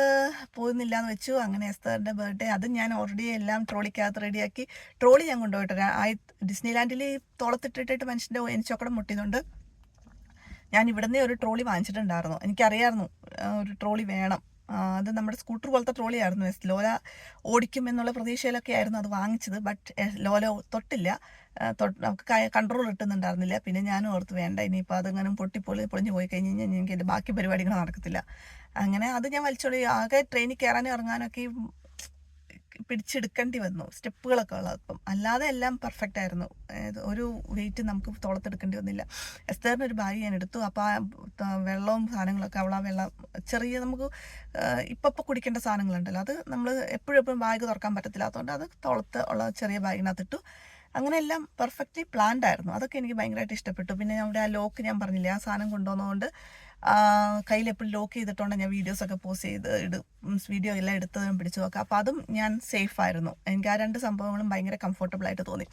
പോകുന്നില്ല എന്ന് വെച്ചു. അങ്ങനെ എസ്തറിൻ്റെ ബർത്ത്ഡേ അതും ഞാൻ ഓൾറെഡി എല്ലാം ട്രോളിക്കകത്ത് റെഡിയാക്കി. ട്രോളി ഞാൻ കൊണ്ടുപോയിട്ട് ഡിസ്നിലാൻഡിൽ തോളത്തിട്ടിട്ട് മനുഷ്യൻ്റെ എനിച്ചൊക്കെ മുട്ടിയതുകൊണ്ട് ഞാൻ ഇവിടുന്ന് ഒരു ട്രോളി വാങ്ങിച്ചിട്ടുണ്ടായിരുന്നു. എനിക്കറിയായിരുന്നു ഒരു ട്രോളി വേണം. അത് നമ്മുടെ സ്കൂട്ടർ പോലത്തെ ട്രോളിയായിരുന്നു. ലോല ഓടിക്കും എന്നുള്ള പ്രതീക്ഷയിലൊക്കെ ആയിരുന്നു അത് വാങ്ങിച്ചത്. ബട്ട് ലോല തൊട്ടില്ല, നമുക്ക് കൺട്രോൾ കിട്ടുന്നുണ്ടായിരുന്നില്ല. പിന്നെ ഞാനും ഓർത്ത് വേണ്ട, ഇനിയിപ്പോൾ അതങ്ങനെ പൊളിഞ്ഞു പോയി കഴിഞ്ഞ് കഴിഞ്ഞാൽ എനിക്ക് എൻ്റെ ബാക്കി പരിപാടികൾ നടക്കത്തില്ല. അങ്ങനെ അത് ഞാൻ വലിച്ചോളി. ആകെ ട്രെയിനിൽ കയറാനും ഇറങ്ങാനൊക്കെ പിടിച്ചെടുക്കേണ്ടി വന്നു, സ്റ്റെപ്പുകളൊക്കെ ഉള്ളപ്പം. അല്ലാതെ എല്ലാം പെർഫെക്റ്റ് ആയിരുന്നു. ഒരു വെയിറ്റ് നമുക്ക് തോളത്തെടുക്കേണ്ടി വന്നില്ല. എസ്തേറിന് ഒരു ബാഗ് ഞാൻ എടുത്തു. അപ്പോൾ ആ വെള്ളവും സാധനങ്ങളൊക്കെ വെള്ളം ചെറിയ നമുക്ക് ഇപ്പം കുടിക്കേണ്ട സാധനങ്ങളുണ്ടല്ലോ, അത് നമ്മൾ എപ്പോഴും ബാഗ് തുറക്കാൻ പറ്റത്തില്ലാത്തതുകൊണ്ട് അത് തോളത്ത് ഉള്ള ചെറിയ ബാഗിനകത്തിട്ടു. അങ്ങനെ എല്ലാം പെർഫെക്റ്റ്ലി പ്ലാൻഡ് ആയിരുന്നു. അതൊക്കെ എനിക്ക് ഭയങ്കരമായിട്ട് ഇഷ്ടപ്പെട്ടു. പിന്നെ നമ്മുടെ ആ ലോക്ക് ഞാൻ പറഞ്ഞില്ലേ, ആ സാധനം കൊണ്ടുവന്നതുകൊണ്ട് കയ്യിൽ എപ്പോഴും ലോക്ക് ചെയ്തിട്ടുണ്ട്. ഞാൻ വീഡിയോസൊക്കെ പോസ്റ്റ് ചെയ്ത് വീഡിയോ എല്ലാം എടുത്ത് പിടിച്ചു നോക്കാം. അപ്പോൾ അതും ഞാൻ സേഫായിരുന്നു. എനിക്ക് ആ 2 സംഭവങ്ങളും ഭയങ്കര കംഫർട്ടബിളായിട്ട് തോന്നി.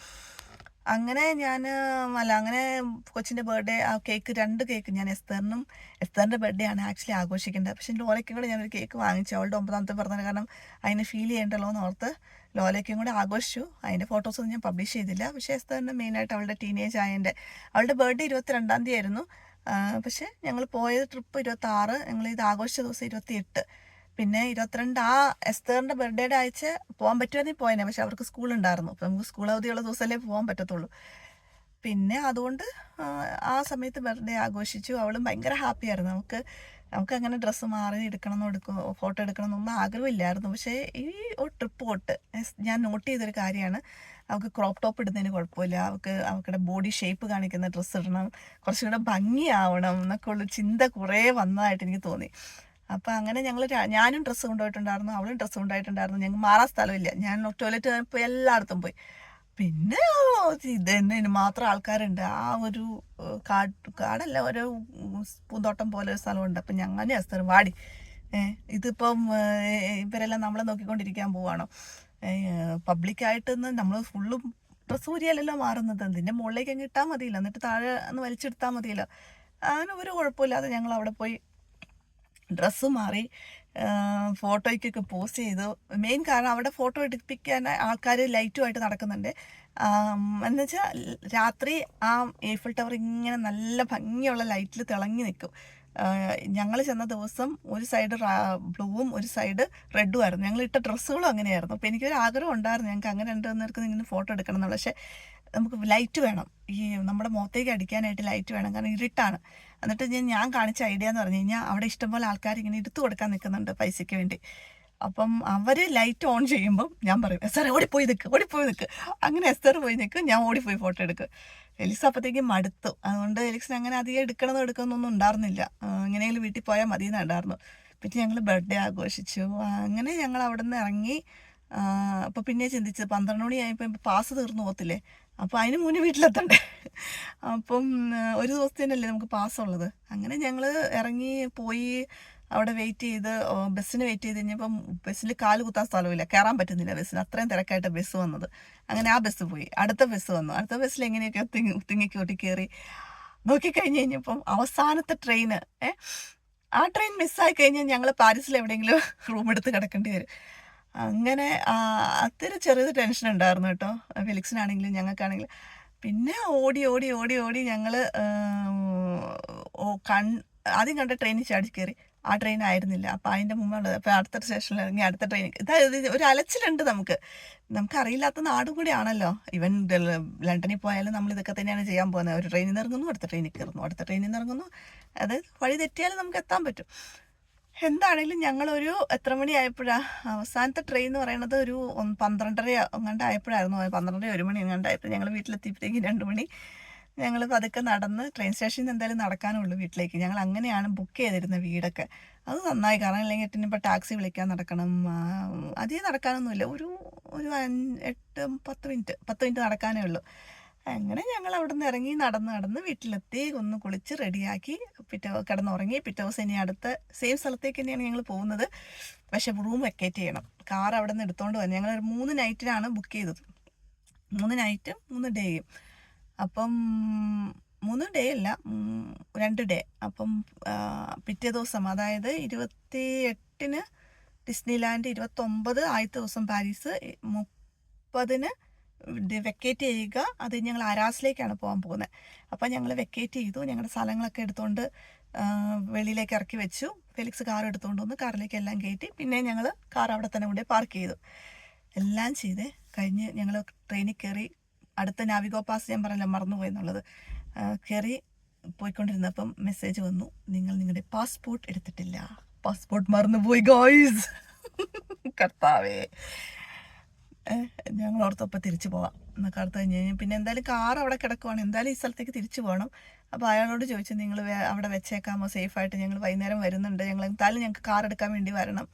അങ്ങനെ അങ്ങനെ കൊച്ചിൻ്റെ ബർത്ത്ഡേ ആ 2 കേക്ക് ഞാൻ എസ്തറിൻ്റെ ബർത്ത്ഡേ ആണ് ആക്ച്വലി ആഘോഷിക്കേണ്ടത്. പക്ഷേ ലോലയ്ക്കും കൂടെ ഞാനൊരു കേക്ക് വാങ്ങിച്ചു. അവളുടെ 9ാമത്തെ പിറന്നാൾ, കാരണം അതിനെ ഫീൽ ചെയ്യേണ്ടല്ലോ എന്ന് ഓർത്ത് ലോലയ്ക്കും കൂടെ ആഘോഷിച്ചു. അതിൻ്റെ ഫോട്ടോസൊന്നും ഞാൻ പബ്ലിഷ് ചെയ്തില്ല. പക്ഷേ എസ്തറിൻ്റെ മെയിനായിട്ട് അവളുടെ ടീനേജ് അവളുടെ ബർത്ത്ഡേ 22-ാം തീയതി ആയിരുന്നു. പക്ഷേ ഞങ്ങൾ പോയത് ട്രിപ്പ് 26, ഞങ്ങൾ ഇത് ആഘോഷിച്ച ദിവസം 28. പിന്നെ 22 ആ എസ്തറിൻ്റെ ബർത്ത്ഡേയുടെ ആഴ്ച പോകാൻ പറ്റുമെങ്കിൽ പോയേനെ. പക്ഷെ അവർക്ക് സ്കൂളുണ്ടായിരുന്നു. അപ്പോൾ നമുക്ക് സ്കൂൾ അവധിയുള്ള ദിവസമല്ലേ പോകാൻ പറ്റത്തുള്ളൂ. പിന്നെ അതുകൊണ്ട് ആ സമയത്ത് ബർത്ത്ഡേ ആഘോഷിച്ചു. അവളും ഭയങ്കര ഹാപ്പിയായിരുന്നു. നമുക്ക് നമുക്കങ്ങനെ ഡ്രസ്സ് മാറി ഫോട്ടോ എടുക്കണമെന്നൊന്നും ആഗ്രഹമില്ലായിരുന്നു. പക്ഷേ ഈ ഒരു ട്രിപ്പ് തൊട്ട് ഞാൻ നോട്ട് ചെയ്തൊരു കാര്യമാണ്, അവൾക്ക് ക്രോപ്പ് ടോപ്പ് ഇടുന്നതിന് കുഴപ്പമില്ല, അവൾക്കുടെ ബോഡി ഷേപ്പ് കാണിക്കുന്ന ഡ്രസ്സ് ഇടണം, കുറച്ചുകൂടെ ഭംഗിയാവണം എന്നൊക്കെ ഉള്ള ചിന്ത കുറേ വന്നതായിട്ട് എനിക്ക് തോന്നി. അപ്പം അങ്ങനെ ഞാനും ഡ്രസ്സ് കൊണ്ടുപോയിട്ടുണ്ടായിരുന്നു, അവളും ഡ്രസ്സ് കൊണ്ടുപോയിട്ടുണ്ടായിരുന്നു. ഞങ്ങൾക്ക് മാറാൻ സ്ഥലമില്ല. ഞാൻ ടോയ്ലറ്റ് പോയി എല്ലായിടത്തും പോയി. പിന്നെ ഇത് തന്നെ മാത്രം ആൾക്കാരുണ്ട്. ആ ഒരു കാടല്ല, ഒരു പൂന്തോട്ടം പോലെ ഒരു സ്ഥലമുണ്ട്. അപ്പം ഞങ്ങനെ അസ്തർ വാടി, ഇതിപ്പം ഇവരെല്ലാം നമ്മളെ നോക്കിക്കൊണ്ടിരിക്കാൻ പോവാണോ? പബ്ലിക്കായിട്ടെന്ന് നമ്മൾ ഫുള്ളും ഡ്രസ്സ് ഊരിയല്ലല്ലോ മാറുന്നത്, ഇതിൻ്റെ മുകളിലേക്ക് അങ്ങ് ഇട്ടാൽ മതിയല്ലോ, എന്നിട്ട് താഴെ ഒന്ന് വലിച്ചെടുത്താൽ മതിയല്ലോ. അങ്ങനെ ഒരു കുഴപ്പമില്ലാതെ ഞങ്ങൾ അവിടെ പോയി ഡ്രസ്സ് മാറി ഫോട്ടോയ്ക്കൊക്കെ പോസ്റ്റ് ചെയ്തു. മെയിൻ കാരണം അവിടെ ഫോട്ടോ എടുപ്പിക്കാൻ ആൾക്കാർ ലൈറ്റുമായിട്ട് നടക്കുന്നുണ്ട്. എന്നുവെച്ചാൽ രാത്രി ആ ഈഫിൾ ടവർ ഇങ്ങനെ നല്ല ഭംഗിയുള്ള ലൈറ്റിൽ തിളങ്ങി നിൽക്കും. ഞങ്ങൾ ചെന്ന ദിവസം ഒരു സൈഡ് ബ്ലൂവും ഒരു സൈഡ് റെഡും ആയിരുന്നു. ഞങ്ങൾ ഇട്ട ഡ്രസ്സുകളും അങ്ങനെയായിരുന്നു. അപ്പോൾ എനിക്കൊരു ആഗ്രഹം ഉണ്ടായിരുന്നു, ഞങ്ങൾക്ക് അങ്ങനെ രണ്ടുപേർക്ക് ഇങ്ങനെ ഫോട്ടോ എടുക്കണം എന്നുള്ളത്. പക്ഷേ നമുക്ക് ലൈറ്റ് വേണം, ഈ നമ്മുടെ മുഖത്തേക്ക് അടിക്കാനായിട്ട് ലൈറ്റ് വേണം, കാരണം ഇരുട്ടാണ്. എന്നിട്ട് ഞാൻ കാണിച്ച ഐഡിയ എന്ന് പറഞ്ഞു കഴിഞ്ഞാൽ, അവിടെ ഇഷ്ടംപോലെ ആൾക്കാർ ഇങ്ങനെ എടുത്തു കൊടുക്കാൻ നിൽക്കുന്നുണ്ട് പൈസയ്ക്ക് വേണ്ടി. അപ്പം അവർ ലൈറ്റ് ഓൺ ചെയ്യുമ്പം ഞാൻ പറയും, എസ്തർ ഓടിപ്പോയി നിൽക്ക്. അങ്ങനെ എസ്തർ പോയി നിൽക്കും, ഞാൻ ഓടിപ്പോയി ഫോട്ടോ എടുക്കും. എലിക്സ് അപ്പോഴത്തേക്കും മടുത്തു. അതുകൊണ്ട് എലിക്സിന് അങ്ങനെ അധികം എടുക്കണമെന്നൊന്നും ഉണ്ടായിരുന്നില്ല. എങ്ങനെയെങ്കിലും വീട്ടിൽ പോയാൽ മതി എന്നുണ്ടായിരുന്നു. പിന്നെ ഞങ്ങൾ ബർത്ത്ഡേ ആഘോഷിച്ചു. അങ്ങനെ ഞങ്ങൾ അവിടെ നിന്ന് ഇറങ്ങി. അപ്പോൾ പിന്നെ ചിന്തിച്ചത് 12 മണിയായപ്പോൾ പാസ് തീർന്നു പോകത്തില്ലേ, അപ്പോൾ അതിന് മുന്നേ വീട്ടിലെത്തണ്ടേ. അപ്പം ഒരു ദിവസത്തേനല്ലേ നമുക്ക് പാസ്സുള്ളത്. അങ്ങനെ ഞങ്ങൾ ഇറങ്ങി പോയി അവിടെ ബസ്സിന് വെയിറ്റ് ചെയ്ത് കഴിഞ്ഞപ്പം ബസ്സിൽ കാല് കുത്താൻ സ്ഥലമില്ല, കയറാൻ പറ്റുന്നില്ല ബസ്സിന്, അത്രയും തിരക്കായിട്ട് ബസ് വന്നത്. അങ്ങനെ ആ ബസ് പോയി, അടുത്ത ബസ് വന്നു. അടുത്ത ബസ്സിൽ എങ്ങനെയൊക്കെ തിങ്ങിക്കൂട്ടി കയറി നോക്കിക്കഴിഞ്ഞ് കഴിഞ്ഞപ്പം അവസാനത്തെ ട്രെയിന്, ആ ട്രെയിൻ മിസ്സായി കഴിഞ്ഞാൽ ഞങ്ങൾ പാരീസിൽ എവിടെയെങ്കിലും റൂം എടുത്ത് കിടക്കേണ്ടി വരും. അങ്ങനെ അതൊരു ചെറിയൊരു ടെൻഷൻ ഉണ്ടായിരുന്നു കേട്ടോ, ഫെലിക്സിനാണെങ്കിലും ഞങ്ങൾക്കാണെങ്കിലും. പിന്നെ ഓടി ഞങ്ങൾ ആദ്യം കണ്ട ട്രെയിനിൽ ചാടി കയറി. ആ ട്രെയിൻ ആയിരുന്നില്ല, അപ്പം അതിൻ്റെ മുമ്പുള്ളത്. അപ്പോൾ അടുത്ത സ്റ്റേഷനിൽ ഇറങ്ങി അടുത്ത ട്രെയിൻ. ഒരു അലച്ചിലുണ്ട് നമുക്കറിയില്ലാത്ത നാടും കൂടി ആണല്ലോ. ഇവൻ ലണ്ടനിൽ പോയാലും നമ്മൾ ഇതൊക്കെ തന്നെയാണ് ചെയ്യാൻ പോകുന്നത്. ഒരു ട്രെയിനിൽ നിന്ന് ഇറങ്ങുന്നു, അടുത്ത ട്രെയിനിൽ കയറുന്നു, അടുത്ത ട്രെയിനിൽ നിന്ന് ഇറങ്ങുന്നു. അത് വഴി തെറ്റിയാലും നമുക്ക് എത്താൻ പറ്റും. എന്താണെങ്കിലും ഞങ്ങളൊരു എത്ര മണിയായപ്പോഴാണ് അവസാനത്തെ ട്രെയിൻ എന്ന് പറയുന്നത്, ഒരു 12:30 എങ്ങാണ്ടായപ്പോഴായിരുന്നു. 12:30 1 മണി എങ്ങാണ്ടായപ്പോൾ ഞങ്ങൾ വീട്ടിലെത്തിയപ്പോഴത്തേക്കും 2 മണി. ഞങ്ങൾ പതുക്കെ നടന്ന് ട്രെയിൻ സ്റ്റേഷനിൽ നിന്ന് എന്തായാലും നടക്കാനുള്ളൂ വീട്ടിലേക്ക്. ഞങ്ങൾ അങ്ങനെയാണ് ബുക്ക് ചെയ്തിരുന്നത് വീടൊക്കെ. അത് നന്നായി, കാരണം അല്ലെങ്കിൽ ഇപ്പോൾ ടാക്സി വിളിക്കാൻ നടക്കണം. അധികം നടക്കാനൊന്നുമില്ല, ഒരു 10 മിനിറ്റ് നടക്കാനേ ഉള്ളൂ. അങ്ങനെ ഞങ്ങൾ അവിടെ നിന്ന് ഇറങ്ങി നടന്ന് വീട്ടിലെത്തി, ഒന്ന് കുളിച്ച് റെഡിയാക്കി കിടന്നുറങ്ങി. പിറ്റേ ദിവസം ഇനി അടുത്ത സെയിം സ്ഥലത്തേക്ക് തന്നെയാണ് ഞങ്ങൾ പോകുന്നത്. പക്ഷെ റൂം വെക്കേറ്റ് ചെയ്യണം. കാർ അവിടെ നിന്ന് എടുത്തുകൊണ്ട് വന്നു. ഞങ്ങൾ 3 നൈറ്റിനാണ് ബുക്ക് ചെയ്തത്, 3 നൈറ്റും 3 ഡേയും. അപ്പം 3 ഡേ അല്ല, 2 ഡേ. അപ്പം പിറ്റേ ദിവസം, അതായത് 28-ന് ഡിസ്നിലാൻഡ്, 29 ആദ്യത്തെ ദിവസം പാരീസ്, 30-ന് വെക്കേറ്റ് ചെയ്യുക. അത് ഞങ്ങൾ അരാസിലേക്കാണ് പോകാൻ പോകുന്നത്. അപ്പം ഞങ്ങൾ വെക്കേറ്റ് ചെയ്തു. ഞങ്ങളുടെ സ്ഥലങ്ങളൊക്കെ എടുത്തുകൊണ്ട് വെളിയിലേക്ക് ഇറക്കി വെച്ചു. ഫെലിക്സ് കാർ എടുത്തുകൊണ്ട് വന്ന് കാറിലേക്ക് എല്ലാം കയറ്റി. പിന്നെ ഞങ്ങൾ കാർ അവിടെ തന്നെ കൊണ്ടുപോയി പാർക്ക് ചെയ്തു. എല്ലാം ചെയ്ത് കഴിഞ്ഞ് ഞങ്ങൾ ട്രെയിനിൽ കയറി. അടുത്ത നാവിഗോ പാസ് ഞാൻ പറഞ്ഞല്ലോ, മറന്നുപോയി എന്നുള്ളത്. കയറി പോയിക്കൊണ്ടിരുന്നപ്പം മെസ്സേജ് വന്നു, നിങ്ങൾ നിങ്ങളുടെ പാസ്പോർട്ട് എടുത്തിട്ടില്ല. പാസ്പോർട്ട് മറന്നുപോയി ഗോയ്സ്. കർത്താവേ, ഞങ്ങൾ ഓർത്തപ്പോൾ തിരിച്ചു പോവാം എന്നൊക്കെ അടുത്ത് കഴിഞ്ഞ് കഴിഞ്ഞാൽ പിന്നെ എന്തായാലും കാർ അവിടെ കിടക്കുവാണ്, എന്തായാലും ഈ സ്ഥലത്തേക്ക് തിരിച്ചു പോകണം. അപ്പോൾ അയാളോട് ചോദിച്ചു, നിങ്ങൾ അവിടെ വെച്ചേക്കാമോ സേഫായിട്ട്, ഞങ്ങൾ വൈകുന്നേരം വരുന്നുണ്ട്, എന്തായാലും ഞങ്ങൾക്ക് കാർ എടുക്കാൻ വേണ്ടി വരണം.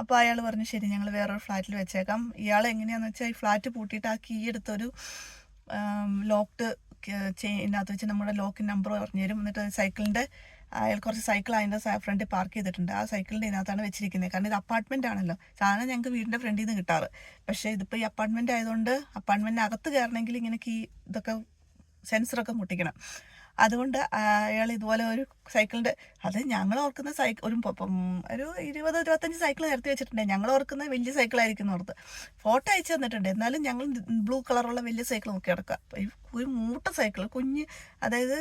അപ്പോൾ അയാൾ പറഞ്ഞു, ശരി ഞങ്ങൾ വേറൊരു ഫ്ലാറ്റിൽ വെച്ചേക്കാം. ഇയാൾ എങ്ങനെയാണെന്ന് വെച്ചാൽ, ഈ ഫ്ലാറ്റ് പൂട്ടിയിട്ട് ആ കീ എടുത്തൊരു ലോക്ക്ഡ് ചെയിനകത്ത് വെച്ച് നമ്മുടെ ലോക്കിൻ്റെ നമ്പർ പറഞ്ഞു തരും. എന്നിട്ട് സൈക്കിളിൻ്റെ അയാൾ കുറച്ച് സൈക്കിൾ അതിൻ്റെ ഫ്രണ്ടിൽ പാർക്ക് ചെയ്തിട്ടുണ്ട്. ആ സൈക്കിളിൻ്റെ ഇതിനകത്താണ് വെച്ചിരിക്കുന്നത്. കാരണം ഇത് അപ്പാർട്ട്മെൻ്റ് ആണല്ലോ. സാധനം ഞങ്ങൾക്ക് വീടിൻ്റെ ഫ്രണ്ടിൽ നിന്ന് കിട്ടാറ്. പക്ഷേ ഇതിപ്പോൾ ഈ അപ്പാർട്ട്മെൻ്റ് ആയതുകൊണ്ട് അപ്പാർട്ട്മെൻറ്റിനകത്ത് കയറണമെങ്കിൽ ഇങ്ങനെ ഇതൊക്കെ സെൻസറൊക്കെ മുട്ടിക്കണം. അതുകൊണ്ട് അയാൾ ഇതുപോലെ ഒരു സൈക്കിളിൻ്റെ, അത് ഞങ്ങൾ ഓർക്കുന്ന ഒരു 20-25 സൈക്കിൾ നിരത്തി വെച്ചിട്ടുണ്ട്. ഞങ്ങൾ ഓർക്കുന്ന വലിയ സൈക്കിളായിരിക്കും ഓർത്ത്. ഫോട്ടോ അയച്ചു തന്നിട്ടുണ്ട്. എന്നാലും ഞങ്ങൾ ബ്ലൂ കളറുള്ള വലിയ സൈക്കിൾ നോക്കി കിടക്കുക. ഒരു മൂട്ട സൈക്കിൾ, കുഞ്ഞ്, അതായത്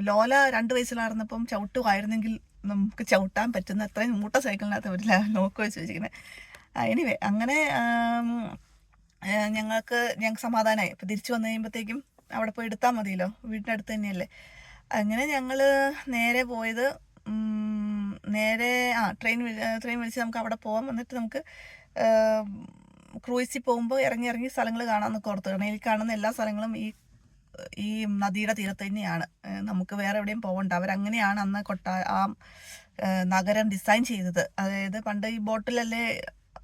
ലോല 2 വയസ്സിലായിരുന്നപ്പം ചവിട്ടുമായിരുന്നെങ്കിൽ നമുക്ക് ചവിട്ടാൻ പറ്റുന്ന അത്രയും മൂട്ട സൈക്കിളിനകത്ത് ഒരു ലോക്ക് വെച്ച് വെച്ചിരിക്കുന്നത്. എനിവേ, അങ്ങനെ ഞങ്ങൾക്ക് സമാധാനമായി. അപ്പോൾ തിരിച്ചു വന്നു കഴിയുമ്പോഴത്തേക്കും അവിടെ പോയി എടുത്താൽ മതിയല്ലോ, വീടിൻ്റെ അടുത്ത് തന്നെയല്ലേ. അങ്ങനെ ഞങ്ങൾ നേരെ പോയത് നേരെ ട്രെയിൻ വിളിച്ച് നമുക്ക് അവിടെ പോവാം. എന്നിട്ട് നമുക്ക് ക്രൂയിസിൽ പോകുമ്പോൾ ഇറങ്ങി സ്ഥലങ്ങൾ കാണാമെന്നൊക്കെ ഓർത്ത്. കാരണം ഈ കാണുന്ന എല്ലാ സ്ഥലങ്ങളും ഈ നദിയുടെ തീരത്ത് തന്നെയാണ്. നമുക്ക് വേറെ എവിടെയും പോകണ്ട. അവരങ്ങനെയാണ് അന്ന് നഗരം ഡിസൈൻ ചെയ്തത്. അതായത് പണ്ട് ഈ ബോട്ടിലല്ലേ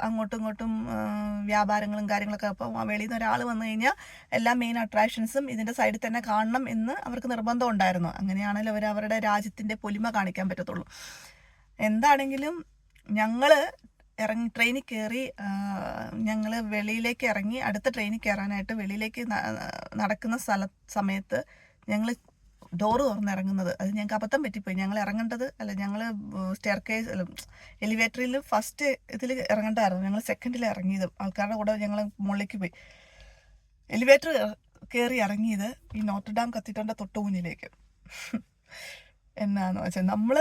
അങ്ങോട്ടും ഇങ്ങോട്ടും വ്യാപാരങ്ങളും കാര്യങ്ങളൊക്കെ. അപ്പോൾ വെളിയിൽ നിന്ന് ഒരാൾ വന്നു കഴിഞ്ഞാൽ എല്ലാ മെയിൻ അട്രാക്ഷൻസും ഇതിൻ്റെ സൈഡിൽ തന്നെ കാണണം എന്ന് അവർക്ക് നിർബന്ധം ഉണ്ടായിരുന്നു. അങ്ങനെയാണല്ലോ അവർ അവരുടെ രാജ്യത്തിൻ്റെ പൊലിമ കാണിക്കാൻ പറ്റത്തുള്ളൂ. എന്താണെങ്കിലും ഞങ്ങൾ ട്രെയിനിൽ കയറി, ഞങ്ങൾ വെളിയിലേക്ക് ഇറങ്ങി. അടുത്ത ട്രെയിനിൽ കയറാനായിട്ട് വെളിയിലേക്ക് നടക്കുന്ന സമയത്ത് ഞങ്ങൾ ഡോറ് തുറന്നിറങ്ങുന്നത്, അത് ഞങ്ങൾക്ക് അബദ്ധം പറ്റിപ്പോയി. ഞങ്ങൾ എലിവേറ്ററിൽ ഫസ്റ്റ് ഇതിൽ ഇറങ്ങേണ്ടതായിരുന്നു. ഞങ്ങൾ സെക്കൻഡിൽ ഇറങ്ങിയത്. ആൾക്കാരുടെ കൂടെ ഞങ്ങൾ മുകളിലേക്ക് പോയി. എലിവേറ്റർ കയറി ഇറങ്ങിയത് ഈ നോട്ടർഡാം കത്തീഡ്രലിൻ്റെ തൊട്ട് മുന്നിലേക്ക്. എന്നാന്ന് വെച്ചാൽ നമ്മൾ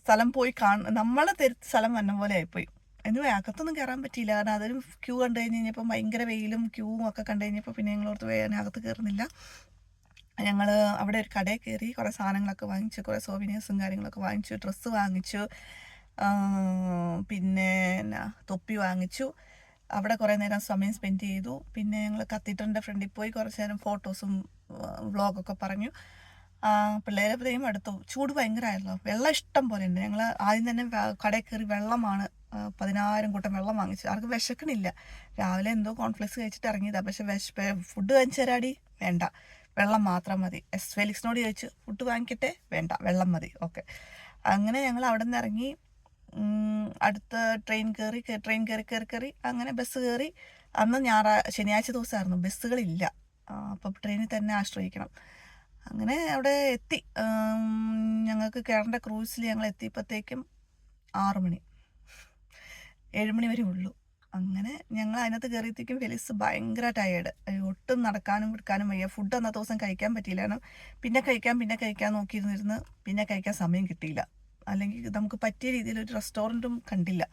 സ്ഥലം പോയി നമ്മളെ സ്ഥലം വന്ന പോലെ ആയിപ്പോയി. എനിവേ അകത്തൊന്നും കയറാൻ പറ്റിയില്ല. കാരണം അതൊരു ക്യൂ കണ്ടു കഴിഞ്ഞപ്പോൾ ഭയങ്കര വെയിലും ക്യൂവും ഒക്കെ കണ്ടു കഴിഞ്ഞപ്പോൾ പിന്നെ ഞങ്ങളോർത്ത് അകത്ത് കയറുന്നില്ല. ഞങ്ങൾ അവിടെ ഒരു കടയിൽ കയറി കുറേ സാധനങ്ങളൊക്കെ വാങ്ങിച്ചു, കുറേ സോവിനിയേഴ്സും കാര്യങ്ങളൊക്കെ വാങ്ങിച്ചു, ഡ്രസ്സ് വാങ്ങിച്ചു, പിന്നെ തൊപ്പി വാങ്ങിച്ചു. അവിടെ കുറേ നേരം സമയം സ്പെൻഡ് ചെയ്തു. പിന്നെ ഞങ്ങൾ കത്തീഡ്രലിൻ്റെ ഫ്രണ്ടിൽ പോയി കുറച്ച് നേരം ഫോട്ടോസും വ്ളോഗൊക്കെ പറഞ്ഞു. പിള്ളേരെയും എടുത്തു. ചൂട് ഭയങ്കരമായല്ലോ. വെള്ളം ഇഷ്ടം പോലെ ഉണ്ട്. ഞങ്ങൾ ആദ്യം തന്നെ കടയിൽ കയറി വെള്ളമാണ് 10,000 കൂട്ടം വെള്ളം വാങ്ങിച്ചു. ആർക്കും വിശക്കണില്ല. രാവിലെ എന്തോ കോൺഫ്ലെക്സ് കഴിച്ചിട്ട് ഇറങ്ങിയതാണ്. പക്ഷെ ഫുഡ് വാങ്ങിച്ചു തരാടി, വേണ്ട, വെള്ളം മാത്രം മതി. ഫെലിക്സിനോട് ചോദിച്ചു, ഫുഡ് വാങ്ങിക്കട്ടെ, വേണ്ട, വെള്ളം മതി. ഓക്കെ. അങ്ങനെ ഞങ്ങൾ അവിടെ നിന്ന് ഇറങ്ങി. അടുത്ത ട്രെയിൻ കയറി അങ്ങനെ ബസ് കയറി. അന്ന് ശനിയാഴ്ച ദിവസമായിരുന്നു, ബസ്സുകളില്ല. അപ്പം ട്രെയിനിൽ തന്നെ ആശ്രയിക്കണം. അങ്ങനെ അവിടെ എത്തി. ഞങ്ങൾക്ക് കയറേണ്ട ക്രൂസിൽ ഞങ്ങൾ എത്തിയപ്പോഴത്തേക്കും 6 മണി, 7 മണി വരെ ഉള്ളൂ. അങ്ങനെ ഞങ്ങൾ അതിനകത്ത് കയറിയത്തേക്കും ഫെലിക്സ് ഭയങ്കര ടയേർഡ്. ഒട്ടും നടക്കാനും എടുക്കാനും വയ്യ. ഫുഡ് അന്നത്തെ ദിവസം കഴിക്കാൻ പറ്റിയില്ല. കാരണം പിന്നെ കഴിക്കാൻ നോക്കിയിരുന്നിരുന്ന് പിന്നെ കഴിക്കാൻ സമയം കിട്ടിയില്ല. അല്ലെങ്കിൽ നമുക്ക് പറ്റിയ രീതിയിൽ ഒരു റെസ്റ്റോറൻറ്റും കണ്ടില്ല.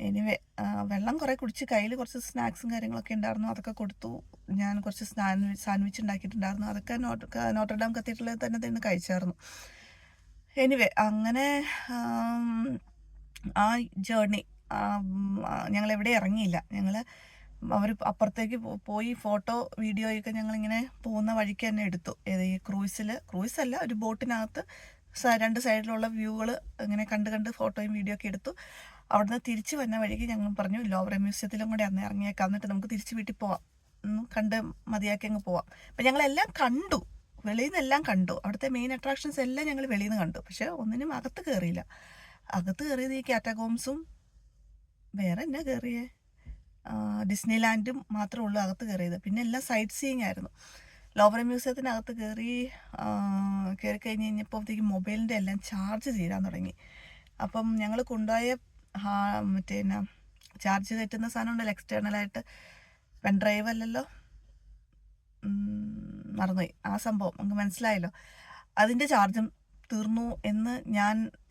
എനിവേ വെള്ളം കുറേ കുടിച്ച്, കയ്യിൽ കുറച്ച് സ്നാക്സും കാര്യങ്ങളൊക്കെ ഉണ്ടായിരുന്നു. അതൊക്കെ കൊടുത്തു. ഞാൻ കുറച്ച് സാൻഡ്വിച്ച് ഉണ്ടാക്കിയിട്ടുണ്ടായിരുന്നു. അതൊക്കെ നോട്ടർഡാം കത്തീഡ്രലിൽ തന്നെ കഴിച്ചായിരുന്നു. എനിവേ അങ്ങനെ ആ ജേർണി ഞങ്ങൾ എവിടെ ഇറങ്ങിയില്ല. അവർ അപ്പുറത്തേക്ക് പോയി ഫോട്ടോ വീഡിയോയൊക്കെ ഞങ്ങളിങ്ങനെ പോകുന്ന വഴിക്ക് തന്നെ എടുത്തു. ഈ ക്രൂയിസല്ല, ഒരു ബോട്ടിനകത്ത് 2 സൈഡിലുള്ള വ്യൂകൾ ഇങ്ങനെ കണ്ട് ഫോട്ടോയും വീഡിയോ ഒക്കെ എടുത്തു. അവിടുന്ന് തിരിച്ച് വന്ന വഴിക്ക് ഞങ്ങൾ പറഞ്ഞു ലോവർ മ്യൂസിയത്തിലും കൂടെ അന്ന് ഇറങ്ങിയേക്കാം, എന്നിട്ട് നമുക്ക് തിരിച്ച് വീട്ടിൽ പോവാം, കണ്ട് മതിയാക്കി അങ്ങ് പോവാം. അപ്പം ഞങ്ങളെല്ലാം കണ്ടു, വെളിയിൽ നിന്നെല്ലാം കണ്ടു. അവിടുത്തെ മെയിൻ അട്രാക്ഷൻസ് എല്ലാം ഞങ്ങൾ വെളിയിൽ നിന്ന് കണ്ടു. പക്ഷെ ഒന്നിനും അകത്ത് കയറിയില്ല. അകത്ത് കയറിയത് ഈ കാറ്റഗോംസും വേറെ എന്നാ കയറിയേ ഡിസ്നി ലാൻഡും മാത്രമേ ഉള്ളൂ അകത്ത് കയറിയത്. പിന്നെ എല്ലാം സൈറ്റ് സീയിങ് ആയിരുന്നു. ലോവർ മ്യൂസിയത്തിനകത്ത് കയറി കഴിഞ്ഞ് കഴിഞ്ഞപ്പോഴത്തേക്കും മൊബൈലിൻ്റെ എല്ലാം ചാർജ് തീരാൻ തുടങ്ങി. അപ്പം ഞങ്ങൾ കൊണ്ടുപോയ ചാർജ് കയറ്റുന്ന സാധനം ഉണ്ടല്ലോ, എക്സ്റ്റേണലായിട്ട്, പെൻ ഡ്രൈവ് അല്ലല്ലോ, മറന്നുപോയി ആ സംഭവം, നമുക്ക് മനസ്സിലായല്ലോ. അതിൻ്റെ ചാർജും തീർന്നു എന്ന്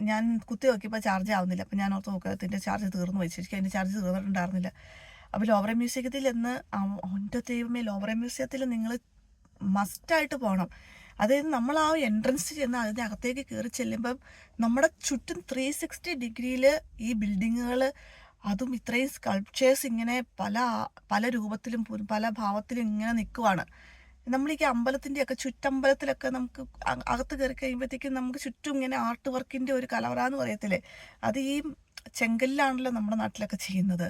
ഞാൻ കുത്തി നോക്കിയപ്പോൾ ചാർജ് ആവുന്നില്ല. അപ്പം ഞാൻ ഓർത്ത് നോക്കുക, അതിൻ്റെ ചാർജ് തീർന്നു പോയി. ശരിക്കും അതിൻ്റെ ചാർജ് തീർന്നിട്ടുണ്ടായിരുന്നില്ല. അപ്പോൾ ലോവർ മ്യൂസിയത്തിൽ എന്ന് എൻ്റെ ദൈവമേ, ലോവർ മ്യൂസിയത്തിൽ നിങ്ങൾ മസ്റ്റായിട്ട് പോകണം. അതായത് നമ്മൾ ആ എൻട്രൻസ് ചെന്ന് അതിൻ്റെ അകത്തേക്ക് കയറി ചെല്ലുമ്പം നമ്മുടെ ചുറ്റും 360 ഡിഗ്രിയിൽ ഈ ബിൽഡിങ്ങുകൾ, അതും ഇത്രയും സ്കൾപ്ചേഴ്സ് ഇങ്ങനെ പല രൂപത്തിലും പല ഭാവത്തിലും ഇങ്ങനെ നിൽക്കുവാണ്. നമ്മളീ അമ്പലത്തിൻ്റെയൊക്കെ ചുറ്റമ്പലത്തിലൊക്കെ നമുക്ക് അകത്ത് കയറി കഴിയുമ്പോഴത്തേക്കും നമുക്ക് ചുറ്റും ഇങ്ങനെ ആർട്ട് വർക്കിൻ്റെ ഒരു കലവറ എന്ന് പറയത്തില്ലേ, അത് ഈ ചെങ്കല്ലാണല്ലോ നമ്മുടെ നാട്ടിലൊക്കെ ചെയ്യുന്നത്.